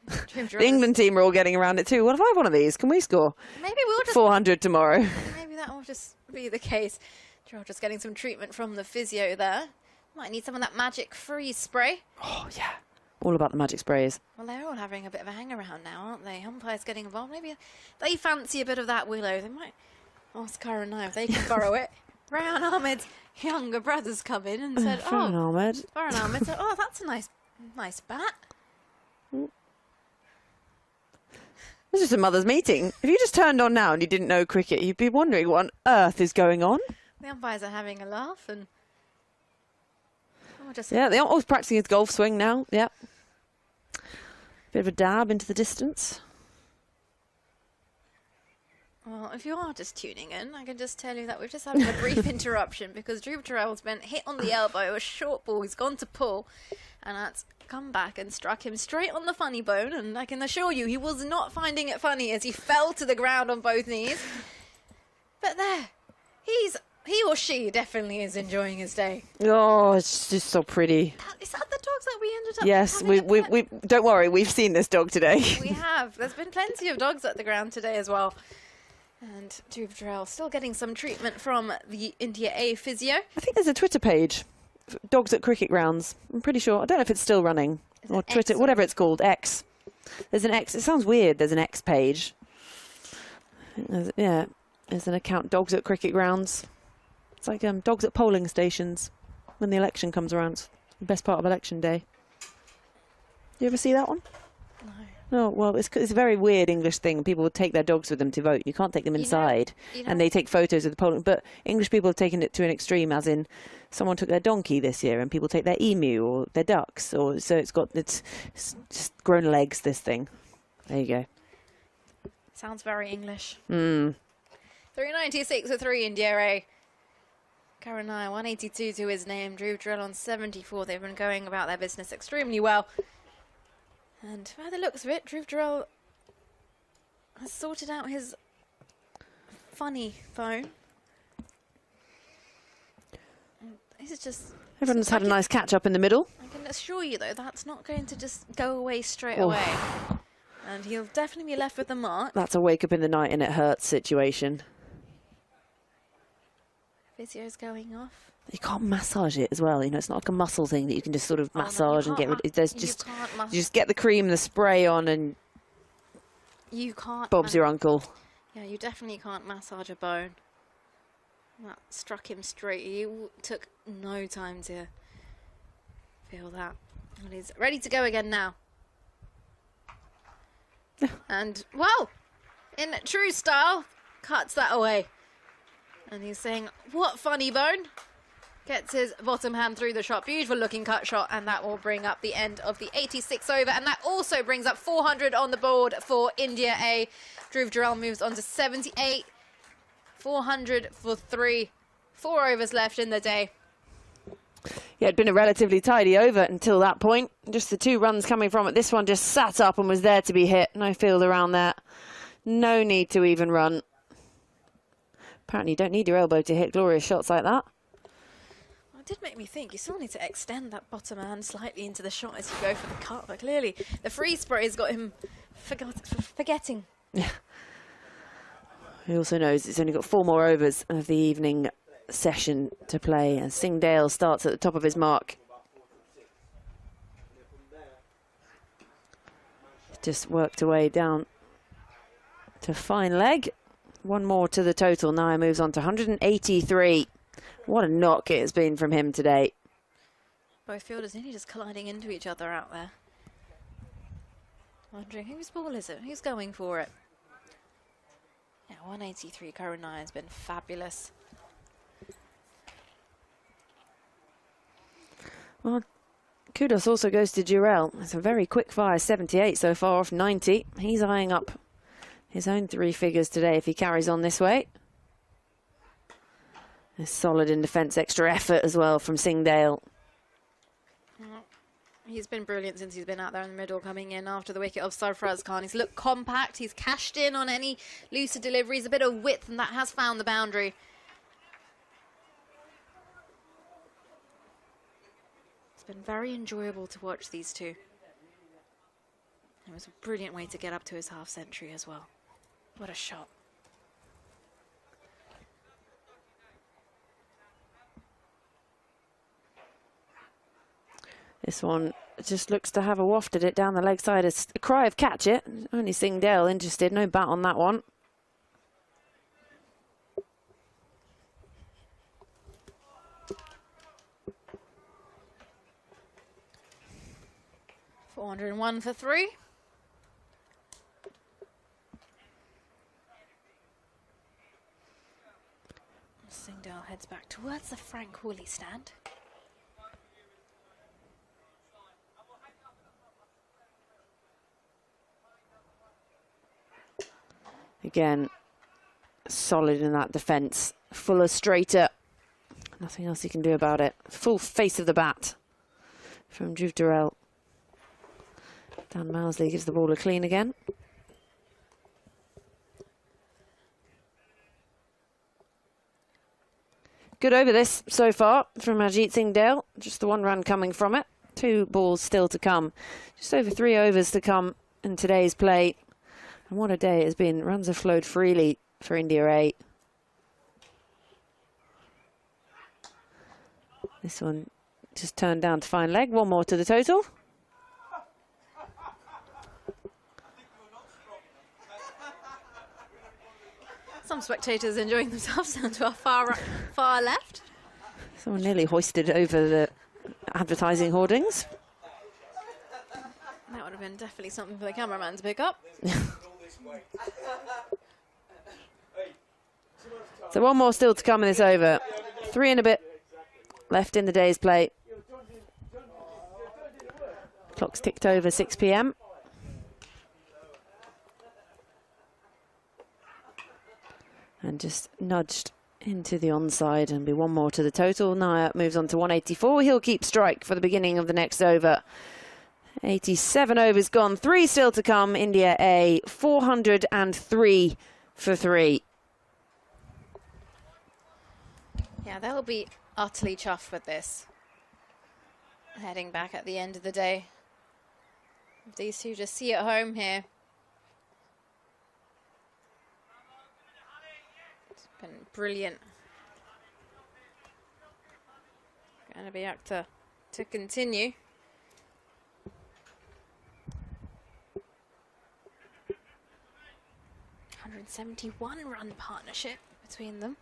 The England team are all getting around it too. What if I have one of these? Can we score? Maybe we'll just 400 tomorrow. Maybe that will just be the case. Jurel just getting some treatment from the physio there. Might need some of that magic freeze spray. Oh, yeah. All about the magic sprays. Well, they're all having a bit of a hang around now, aren't they? Umpires getting involved. Maybe they fancy a bit of that willow. They might ask Karun Nair if they can borrow it. Ryan Ahmed's younger brother's come in and said, Farhan Ahmed. Farhan Ahmed said, oh, that's a nice bat. This is a mother's meeting. If you just turned on now and you didn't know cricket, you'd be wondering what on earth is going on. The umpires are having a laugh and... Yeah, the umpire's practicing his golf swing now. Yeah. Bit of a dab into the distance. Well, if you are just tuning in, I can just tell you that we've just had a brief interruption because Jurel's been hit on the elbow, a short ball, he's gone to pull, and that's come back and struck him straight on the funny bone, and I can assure you he was not finding it funny as he fell to the ground on both knees. But there, he or she definitely is enjoying his day. Oh, it's just so pretty. Is that the dogs that we ended up Yes, we don't worry, we've seen this dog today. We have. There's been plenty of dogs at the ground today as well. And Jurel still getting some treatment from the India A physio. I think there's a Twitter page, Dogs at Cricket Grounds. I'm pretty sure. I don't know if it's still running. Or Twitter, whatever it's called, X. There's an X. It sounds weird. There's an X page. Yeah, there's an account, Dogs at Cricket Grounds. It's like dogs at polling stations when the election comes around. It's the best part of election day. You ever see that one? No. No, well, it's a very weird English thing. People would take their dogs with them to vote. You can't take them inside. And they take photos of the polling. But English people have taken it to an extreme, as in someone took their donkey this year and people take their emu or their ducks. So it's just grown legs, this thing. There you go. Sounds very English. 396 for 3 India A. Karun Nair, 182 to his name. Jurel on 74. They've been going about their business extremely well. And by the looks of it, Jurel has sorted out his funny phone. This is just... Everyone's had a nice catch-up in the middle. I can assure you, though, that's not going to just go away straight away. And he'll definitely be left with the mark. That's a wake up in the night and it hurts situation. Physio's going off. You can't massage it as well. You know, it's not like a muscle thing that you can just sort of massage and get rid of. There's just, you just get the cream, the spray on, and you can't. Bob's your uncle. Yeah, you definitely can't massage a bone. That struck him straight. He took no time to feel that. And he's ready to go again now. And, well, in true style, cuts that away. And he's saying, what funny bone? Gets his bottom hand through the shot. Beautiful looking cut shot. And that will bring up the end of the 86th over. And that also brings up 400 on the board for India A. Jurel moves on to 78. 400 for 3. 4 overs left in the day. Yeah, it'd been a relatively tidy over until that point. Just the 2 runs coming from it. This one just sat up and was there to be hit. No field around that. No need to even run. Apparently you don't need your elbow to hit glorious shots like that. It did make me think you still need to extend that bottom hand slightly into the shot as you go for the cut, but clearly the free spray has got him forgetting. Yeah. He also knows he's only got 4 more overs of the evening session to play, and Singdale starts at the top of his mark. Just worked away down to fine leg. 1 more to the total. Nair moves on to 183. What a knock it has been from him today. Both fielders nearly just colliding into each other out there. Wondering whose ball is it? Who's going for it? Yeah, 183. Karun Nair has been fabulous. Well, kudos also goes to Jurel. It's a very quick fire, 78 so far off 90. He's eyeing up his own 3 figures today if he carries on this way. A solid in defence, extra effort as well from Singdale. He's been brilliant since he's been out there in the middle, coming in after the wicket of Sarfaraz Khan. He's looked compact, he's cashed in on any looser deliveries, a bit of width, and that has found the boundary. It's been very enjoyable to watch these two. It was a brilliant way to get up to his half century as well. What a shot. This one just looks to have a waft at it down the leg side. A cry of catch it. Only Singdale interested. No bat on that one. $401 for 3. Singdale heads back towards the Frank Hawley stand. Again, solid in that defence. Fuller, straighter. Nothing else he can do about it. Full face of the bat from Jurel. Dan Mousley gives the ball a clean again. Good over this so far from Ajit Singdale. Just the 1 run coming from it. 2 balls still to come. Just over 3 overs to come in today's play. And what a day it has been. Runs have flowed freely for India A. This one just turned down to fine leg. 1 more to the total. Some spectators enjoying themselves down to our far left. Someone nearly hoisted over the advertising hoardings. That would have been definitely something for the cameraman to pick up. So 1 more still to come in this over. 3 and a bit left in the day's play. Clock's ticked over 6 p.m. And just nudged into the onside and be 1 more to the total. Nair moves on to 184. He'll keep strike for the beginning of the next over. 87 overs gone, 3 still to come. India A, 403 for 3. Yeah, they'll be utterly chuffed with this. Heading back at the end of the day. These two just see at home here. It's been brilliant. Going to be up to continue. $171 partnership between them.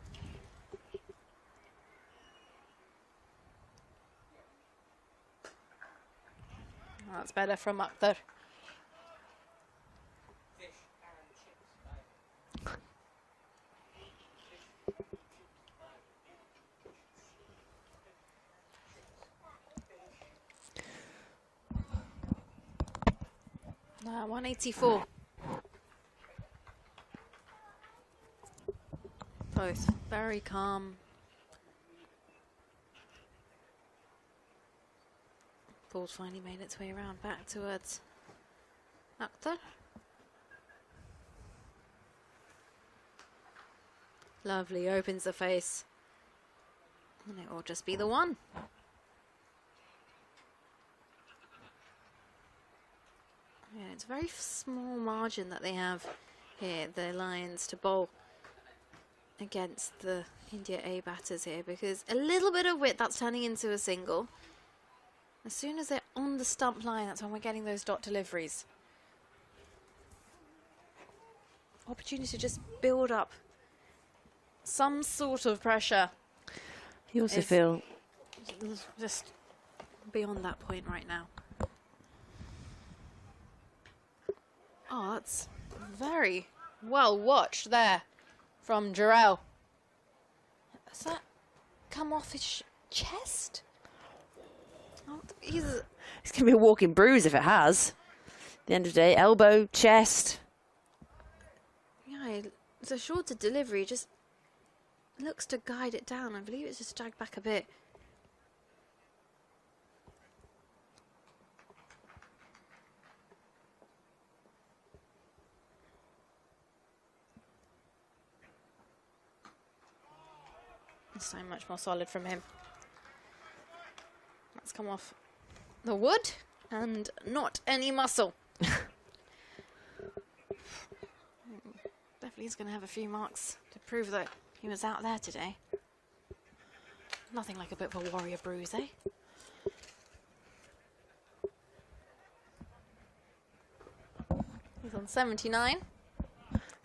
That's better from up there. Now 184. Both very calm. Ball's finally made its way around back towards Akhtar. Lovely, opens the face. And it will just be the one. Yeah, it's a very small margin that they have here, the Lions, to bowl against the India A batters here, because a little bit of width, that's turning into a single. As soon as they're on the stump line, that's when we're getting those dot deliveries. Opportunity to just build up some sort of pressure. You also feel just beyond that point right now. Oh, that's very well watched there from Jurel. Has that come off his chest? Oh, he's it's going to be a walking bruise if it has. At the end of the day, elbow, chest. Yeah, it's a shorter delivery, just looks to guide it down. I believe it's just dragged back a bit. So much more solid from him. That's come off the wood and not any muscle. Definitely is going to have a few marks to prove that he was out there today. Nothing like a bit of a warrior bruise, eh? He's on 79.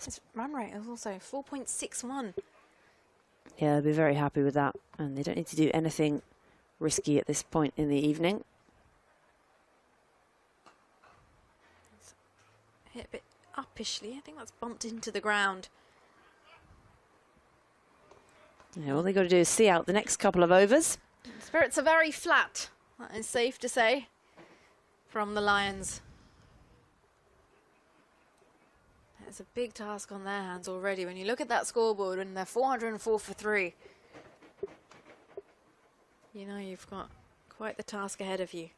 His run rate is also 4.61. Yeah, they'll be very happy with that. And they don't need to do anything risky at this point in the evening. Hit a bit uppishly. I think that's bumped into the ground. Yeah, all they got to do is see out the next couple of overs. Spirits are very flat. That is safe to say from the Lions. It's a big task on their hands already. When you look at that scoreboard and they're 404 for 3, you know you've got quite the task ahead of you.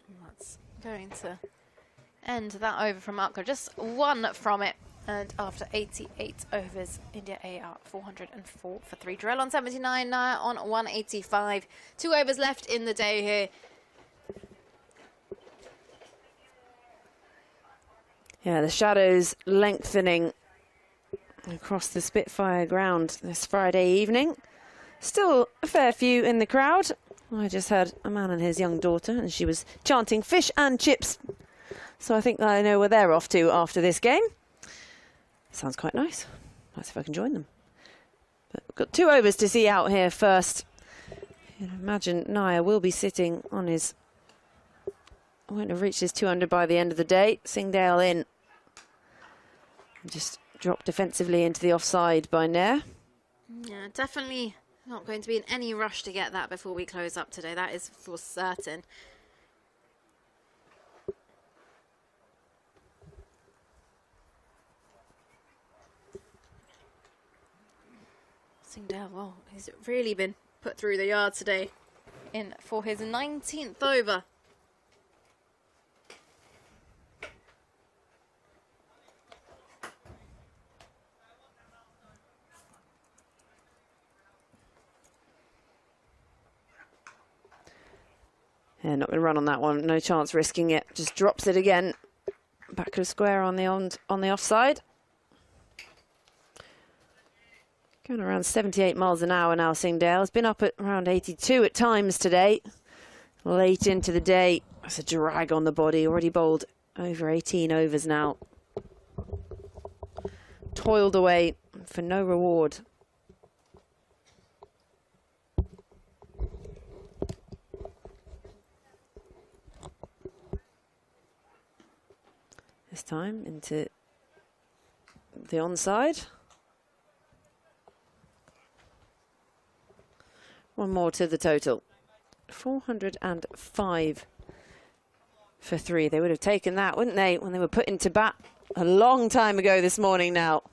And that's going to end that over from Akka. Just one from it. And after 88 overs, India A are 404 for 3. Jurel on 79, Nair on 185. 2 overs left in the day here. Yeah, the shadows lengthening across the Spitfire ground this Friday evening. Still a fair few in the crowd. I just heard a man and his young daughter, and she was chanting fish and chips. So I think I know where they're off to after this game. Sounds quite nice. Let's see if I can join them. But we've got 2 overs to see out here first. You'd imagine Nair will be sitting on his... won't have reached his 200 by the end of the day. Singdale in. Just dropped defensively into the offside by Nair. Yeah, definitely not going to be in any rush to get that before we close up today. That is for certain. Singdale, well, he's really been put through the yard today in for his 19th over. Yeah, not going to run on that one. No chance risking it. Just drops it again. Back of square on the offside. Going around 78 miles an hour now, Singdale. Has been up at around 82 at times today. Late into the day. That's a drag on the body. Already bowled over 18 overs now. Toiled away for no reward. This time into the onside. One more to the total. 405 for 3. They would have taken that, wouldn't they, when they were put into bat a long time ago this morning now.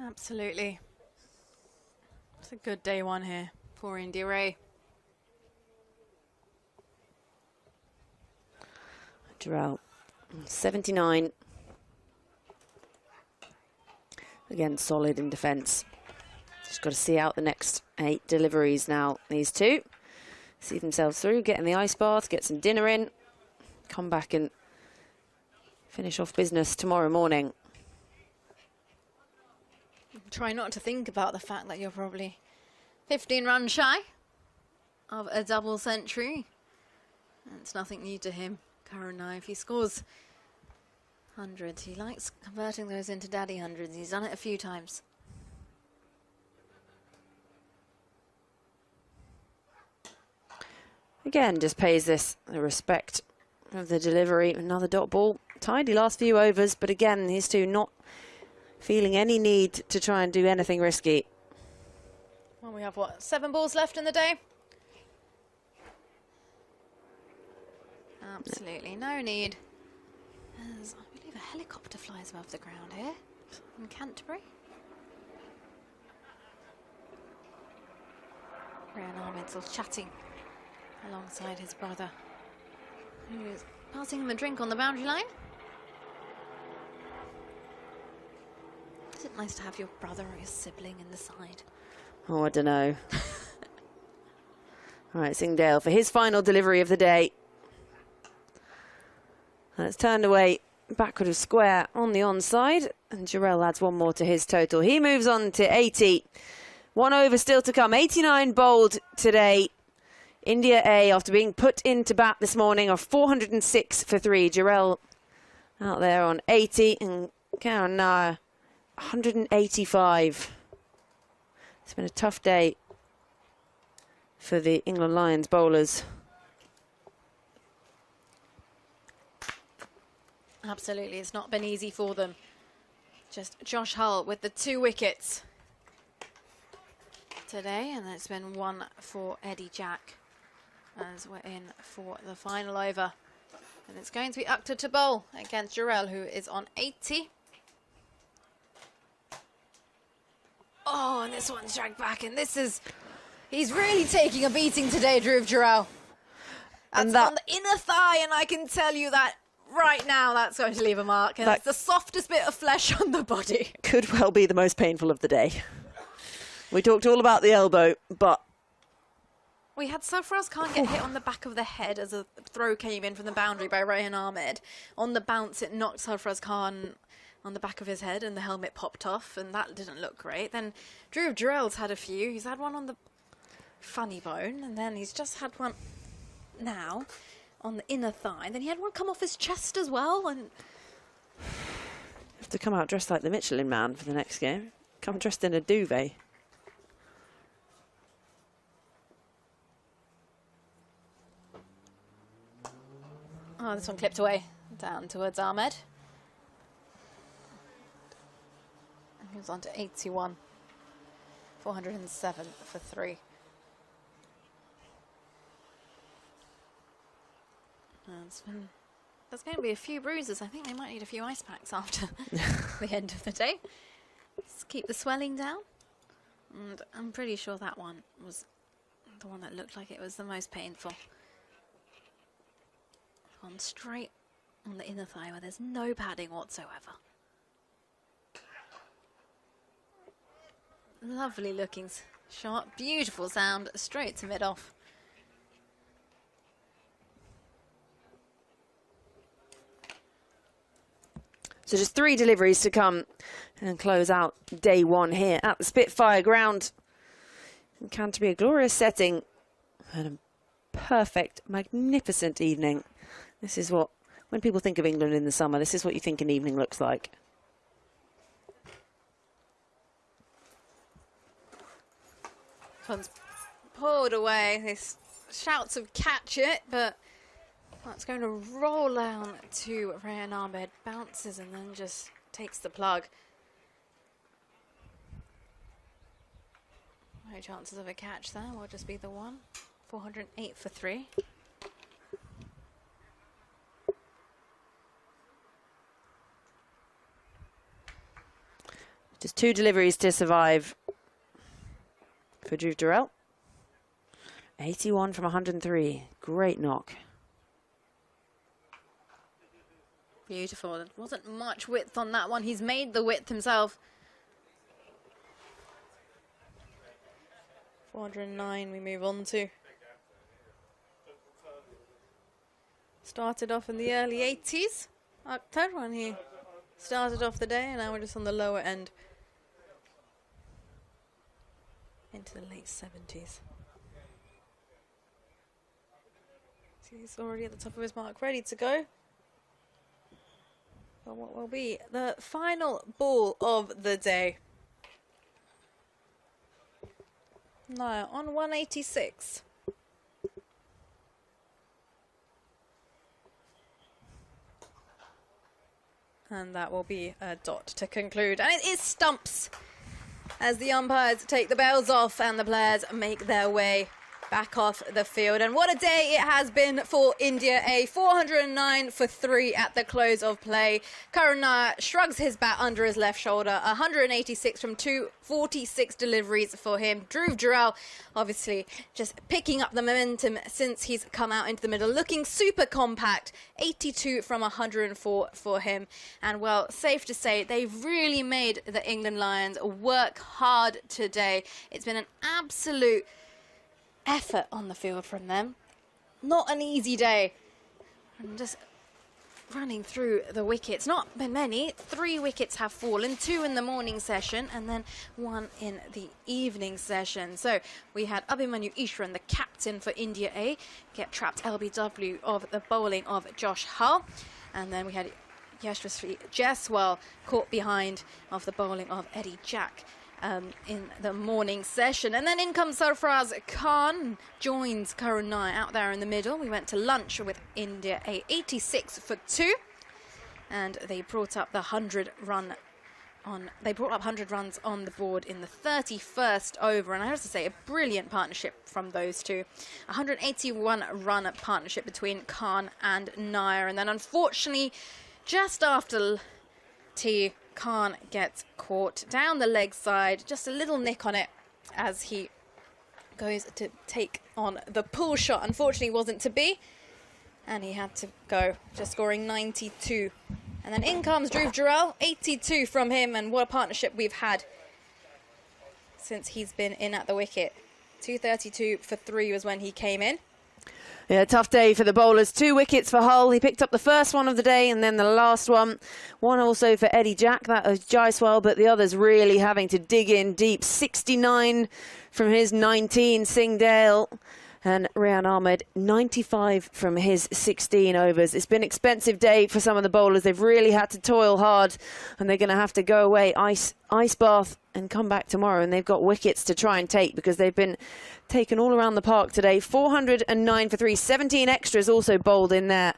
Absolutely. It's a good day one here for India Ray. Jurel, 79. Again, solid in defence. Just got to see out the next 8 deliveries now, these two. See themselves through, get in the ice bath, get some dinner in, come back and finish off business tomorrow morning. Try not to think about the fact that you're probably 15 runs shy of a double century. It's nothing new to him. Karun Nair, if he scores hundreds, he likes converting those into daddy hundreds. He's done it a few times. Again, just pays this the respect of the delivery. Another dot ball. Tidy last few overs, but again, these two not feeling any need to try and do anything risky. Well, we have, what, 7 balls left in the day? Absolutely no need. As I believe a helicopter flies above the ground here in Canterbury. Ryan Ahmed's all chatting alongside his brother, who's passing him a drink on the boundary line. Is it nice to have your brother or your sibling in the side? Oh, I don't know. All right, Singdale for his final delivery of the day. That's turned away backward of square on the onside, and Jurel adds 1 more to his total. He moves on to 80. 1 over still to come. 89 bowled today. India A, after being put into bat this morning, are 406 for 3. Jurel out there on 80, and Karun Nair 185. It's been a tough day for the England Lions bowlers. Absolutely, it's not been easy for them. Just Josh Hull with the 2 wickets today, and it's been 1 for Eddie Jack as we're in for the final over. And it's going to be Akhtar to bowl against Jurel, who is on 80. Oh, and this one's dragged back, and this is... He's really taking a beating today, Dhruv Jurel. That's on the inner thigh, and I can tell you that right now that's going to leave a mark. And it's the softest bit of flesh on the body. Could well be the most painful of the day. We talked all about the elbow, but... We had Sarfaraz Khan get hit on the back of the head as a throw came in from the boundary by Ryan Ahmed. On the bounce, it knocked Sarfaraz Khan on the back of his head and the helmet popped off, and that didn't look great. Then Dhruv Jurel's had a few. He's had one on the funny bone, and then he's just had one now on the inner thigh. Then he had one come off his chest as well. And have to come out dressed like the Michelin Man for the next game. Come dressed in a duvet. Oh, this one clipped away down towards Ahmed. And he was on to 81. 407 for 3. There's going to be a few bruises. I think they might need a few ice packs after the end of the day. Just keep the swelling down. And I'm pretty sure that one was the one that looked like it was the most painful. On straight on the inner thigh where there's no padding whatsoever. Lovely looking shot, beautiful sound, straight to mid-off. So just 3 deliveries to come and close out day 1 here at the Spitfire ground. In Canterbury, a glorious setting and a perfect, magnificent evening. This is what, when people think of England in the summer, this is what you think an evening looks like. One's pulled away. This shouts of catch it, but that's going to roll down to Ryan Ahmed. Bounces and then just takes the plug. No chances of a catch there. Will just be the one. 408 for 3. Just 2 deliveries to survive. for Jurel. 81 from 103. Great knock. Beautiful. There wasn't much width on that one. He's made the width himself. 409 we move on to. Started off in the early 80s. Third one here. Started off the day and now we're just on the lower end. Into the late 70s. So he's already at the top of his mark, ready to go. Well, what will be the final ball of the day. Nair on 186. And that will be a dot to conclude. And it is Stumps as the umpires take the bells off and the players make their way back off the field. And what a day it has been for India A. 409 for 3 at the close of play. Karun Nair shrugs his bat under his left shoulder. 186 from 246 deliveries for him. Jurel obviously just picking up the momentum since he's come out into the middle, looking super compact. 82 from 104 for him. And well, safe to say they've really made the England Lions work hard today. It's been an absolute effort on the field from them. Not an easy day. And just running through the wickets. Not been many. 3 wickets have fallen. 2 in the morning session and then 1 in the evening session. So we had Abhimanyu Ishran, the captain for India A, get trapped LBW of the bowling of Josh Hull. And then we had Yashasvi Jaiswal caught behind of the bowling of Eddie Jack. In the morning session. And then in comes Sarfraz Khan, joins Karun Nair out there in the middle. We went to lunch with India A, 86 for 2. And they brought up the 100 run on, they brought up 100 runs on the board in the 31st over. And I have to say, a brilliant partnership from those two. 181 run partnership between Khan and Nair. And then unfortunately, just after tea, Khan gets caught down the leg side, just a little nick on it as he goes to take on the pull shot. Unfortunately wasn't to be, and he had to go, just scoring 92. And then in comes Jurel, 82 from him, and what a partnership we've had since he's been in at the wicket. 232 for 3 was when he came in. Yeah, tough day for the bowlers. 2 wickets for Hull. He picked up the first one of the day and then the last one. One also for Eddie Jack, that was Jaiswal, but the others really having to dig in deep. 69 from his 19, Singh Dale. And Rian Ahmed, 95 from his 16 overs. It's been an expensive day for some of the bowlers. They've really had to toil hard, and they're going to have to go away, ice bath, and come back tomorrow. And they've got wickets to try and take because they've been taken all around the park today. 409 for 3, 17 extras also bowled in there.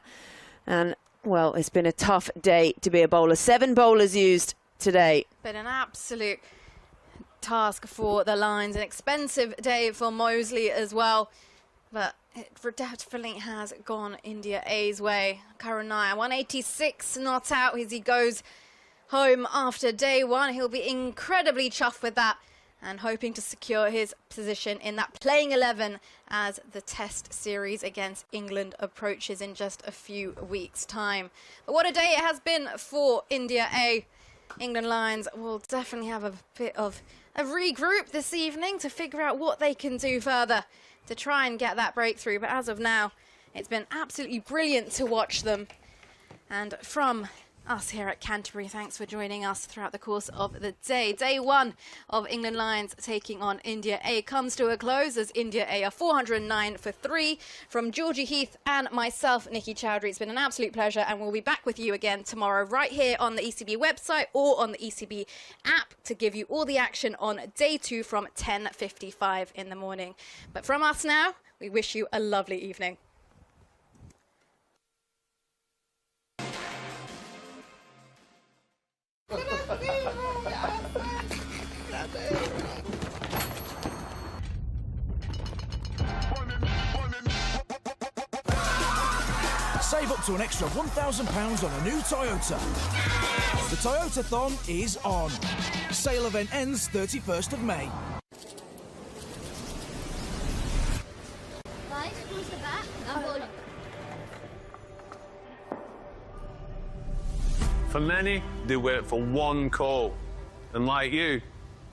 And, well, it's been a tough day to be a bowler. 7 bowlers used today. Been an absolute task for the Lions. An expensive day for Mosley as well. But it definitely has gone India A's way. Karun Nair, 186, not out as he goes home after day 1. He'll be incredibly chuffed with that and hoping to secure his position in that playing 11 as the test series against England approaches in just a few weeks' time. But what a day it has been for India A. England Lions will definitely have a bit of a regroup this evening to figure out what they can do further to try and get that breakthrough. But as of now, it's been absolutely brilliant to watch them. And from us here at Canterbury, thanks for joining us throughout the course of the day. Day 1 of England Lions taking on India A comes to a close as India A are 409 for 3. From Georgie Heath and myself, Nikki Chowdhury, it's been an absolute pleasure, and we'll be back with you again tomorrow right here on the ECB website or on the ECB app to give you all the action on day 2 from 10:55 in the morning. But from us now, we wish you a lovely evening. Save up to an extra £1,000 on a new Toyota. The Toyota-thon is on. Sale event ends 31st of May. For many, they wait for one call. And like you,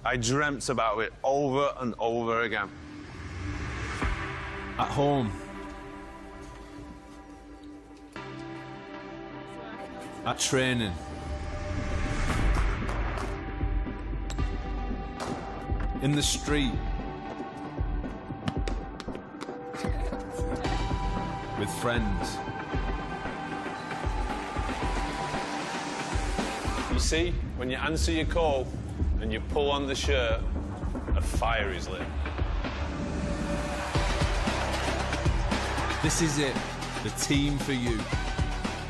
I dreamt about it over and over again. At home. At training. In the street. With friends. You see, when you answer your call and you pull on the shirt, a fire is lit. This is it, the team for you.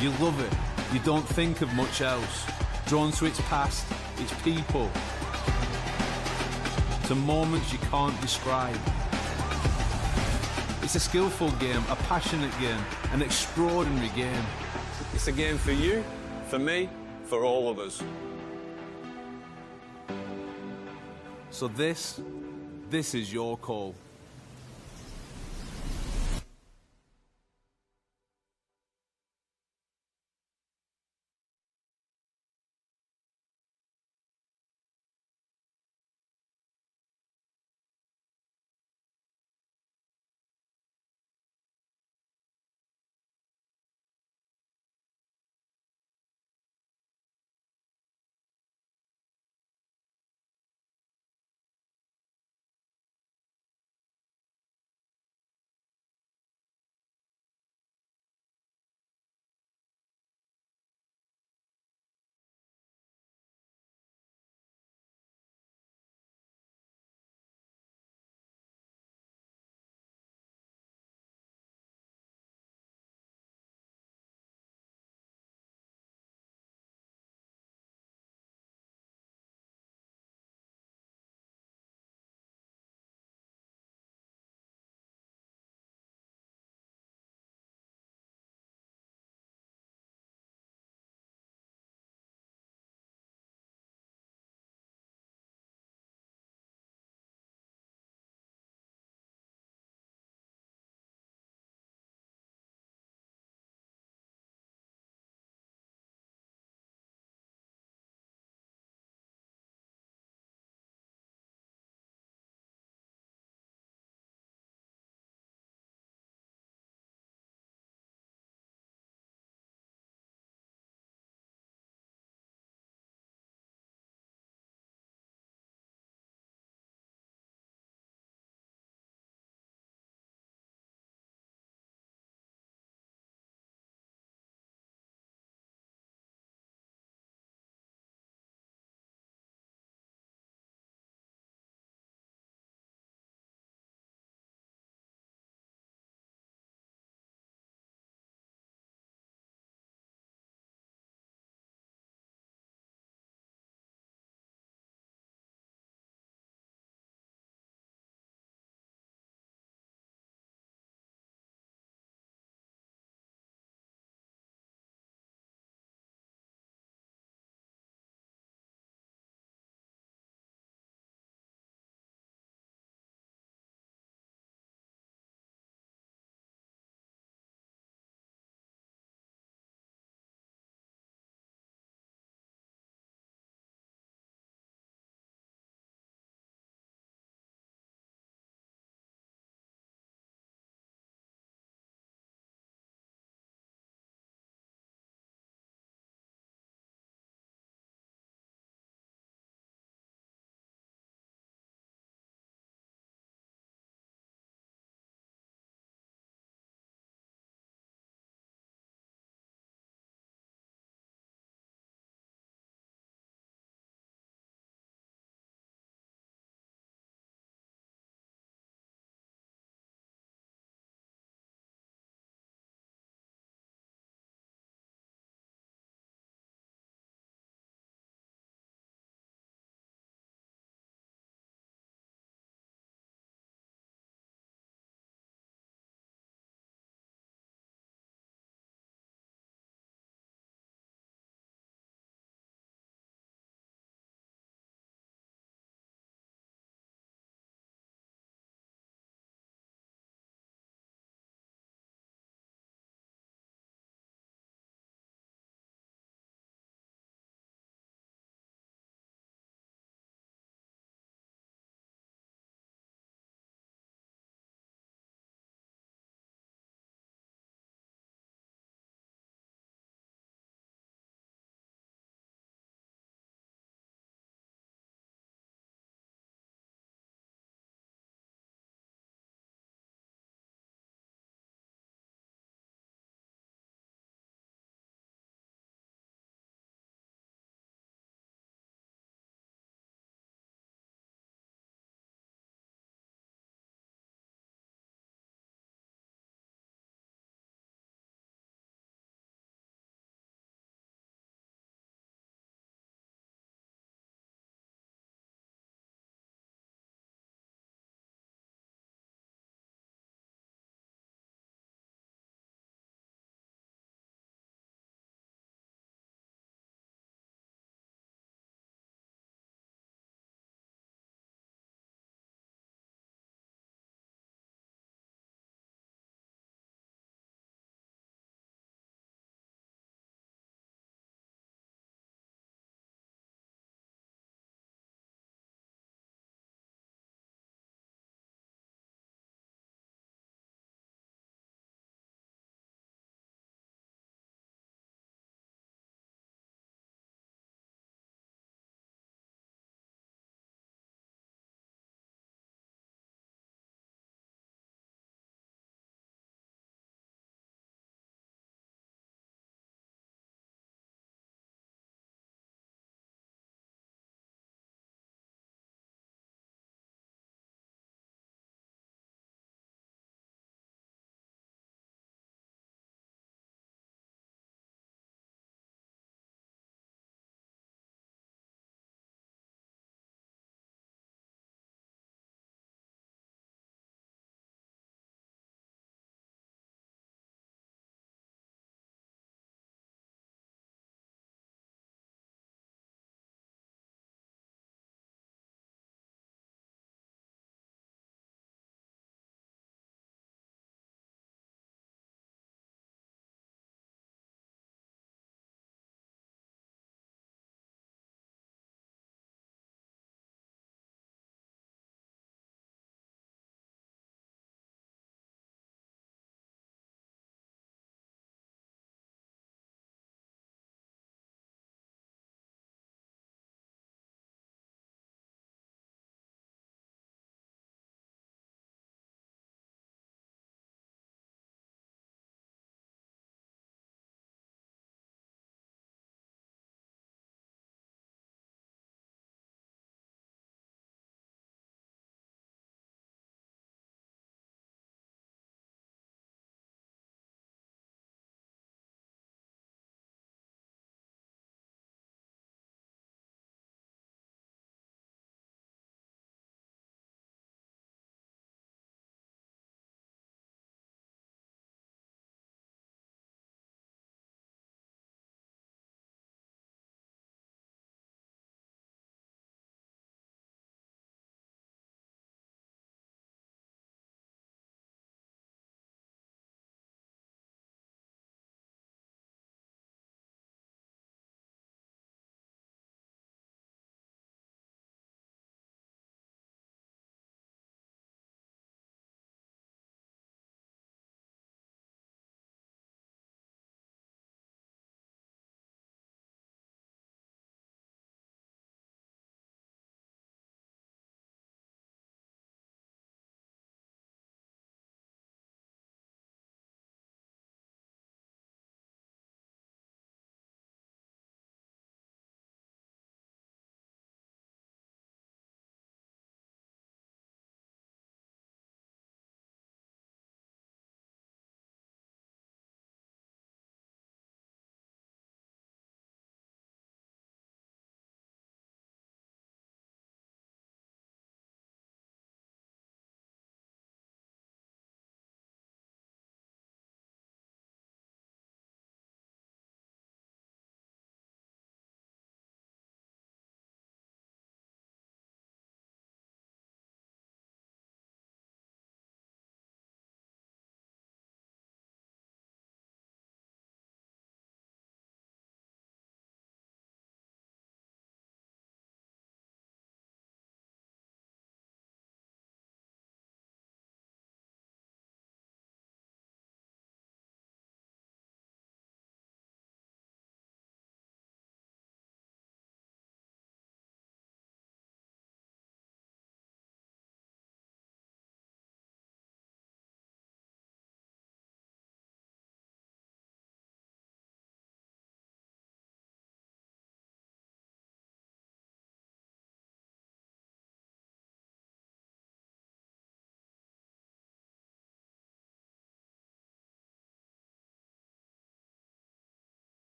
You love it, you don't think of much else. Drawn to its past, its people. To moments you can't describe. It's a skillful game, a passionate game, an extraordinary game. It's a game for you, for me, for all of us. So this is your call.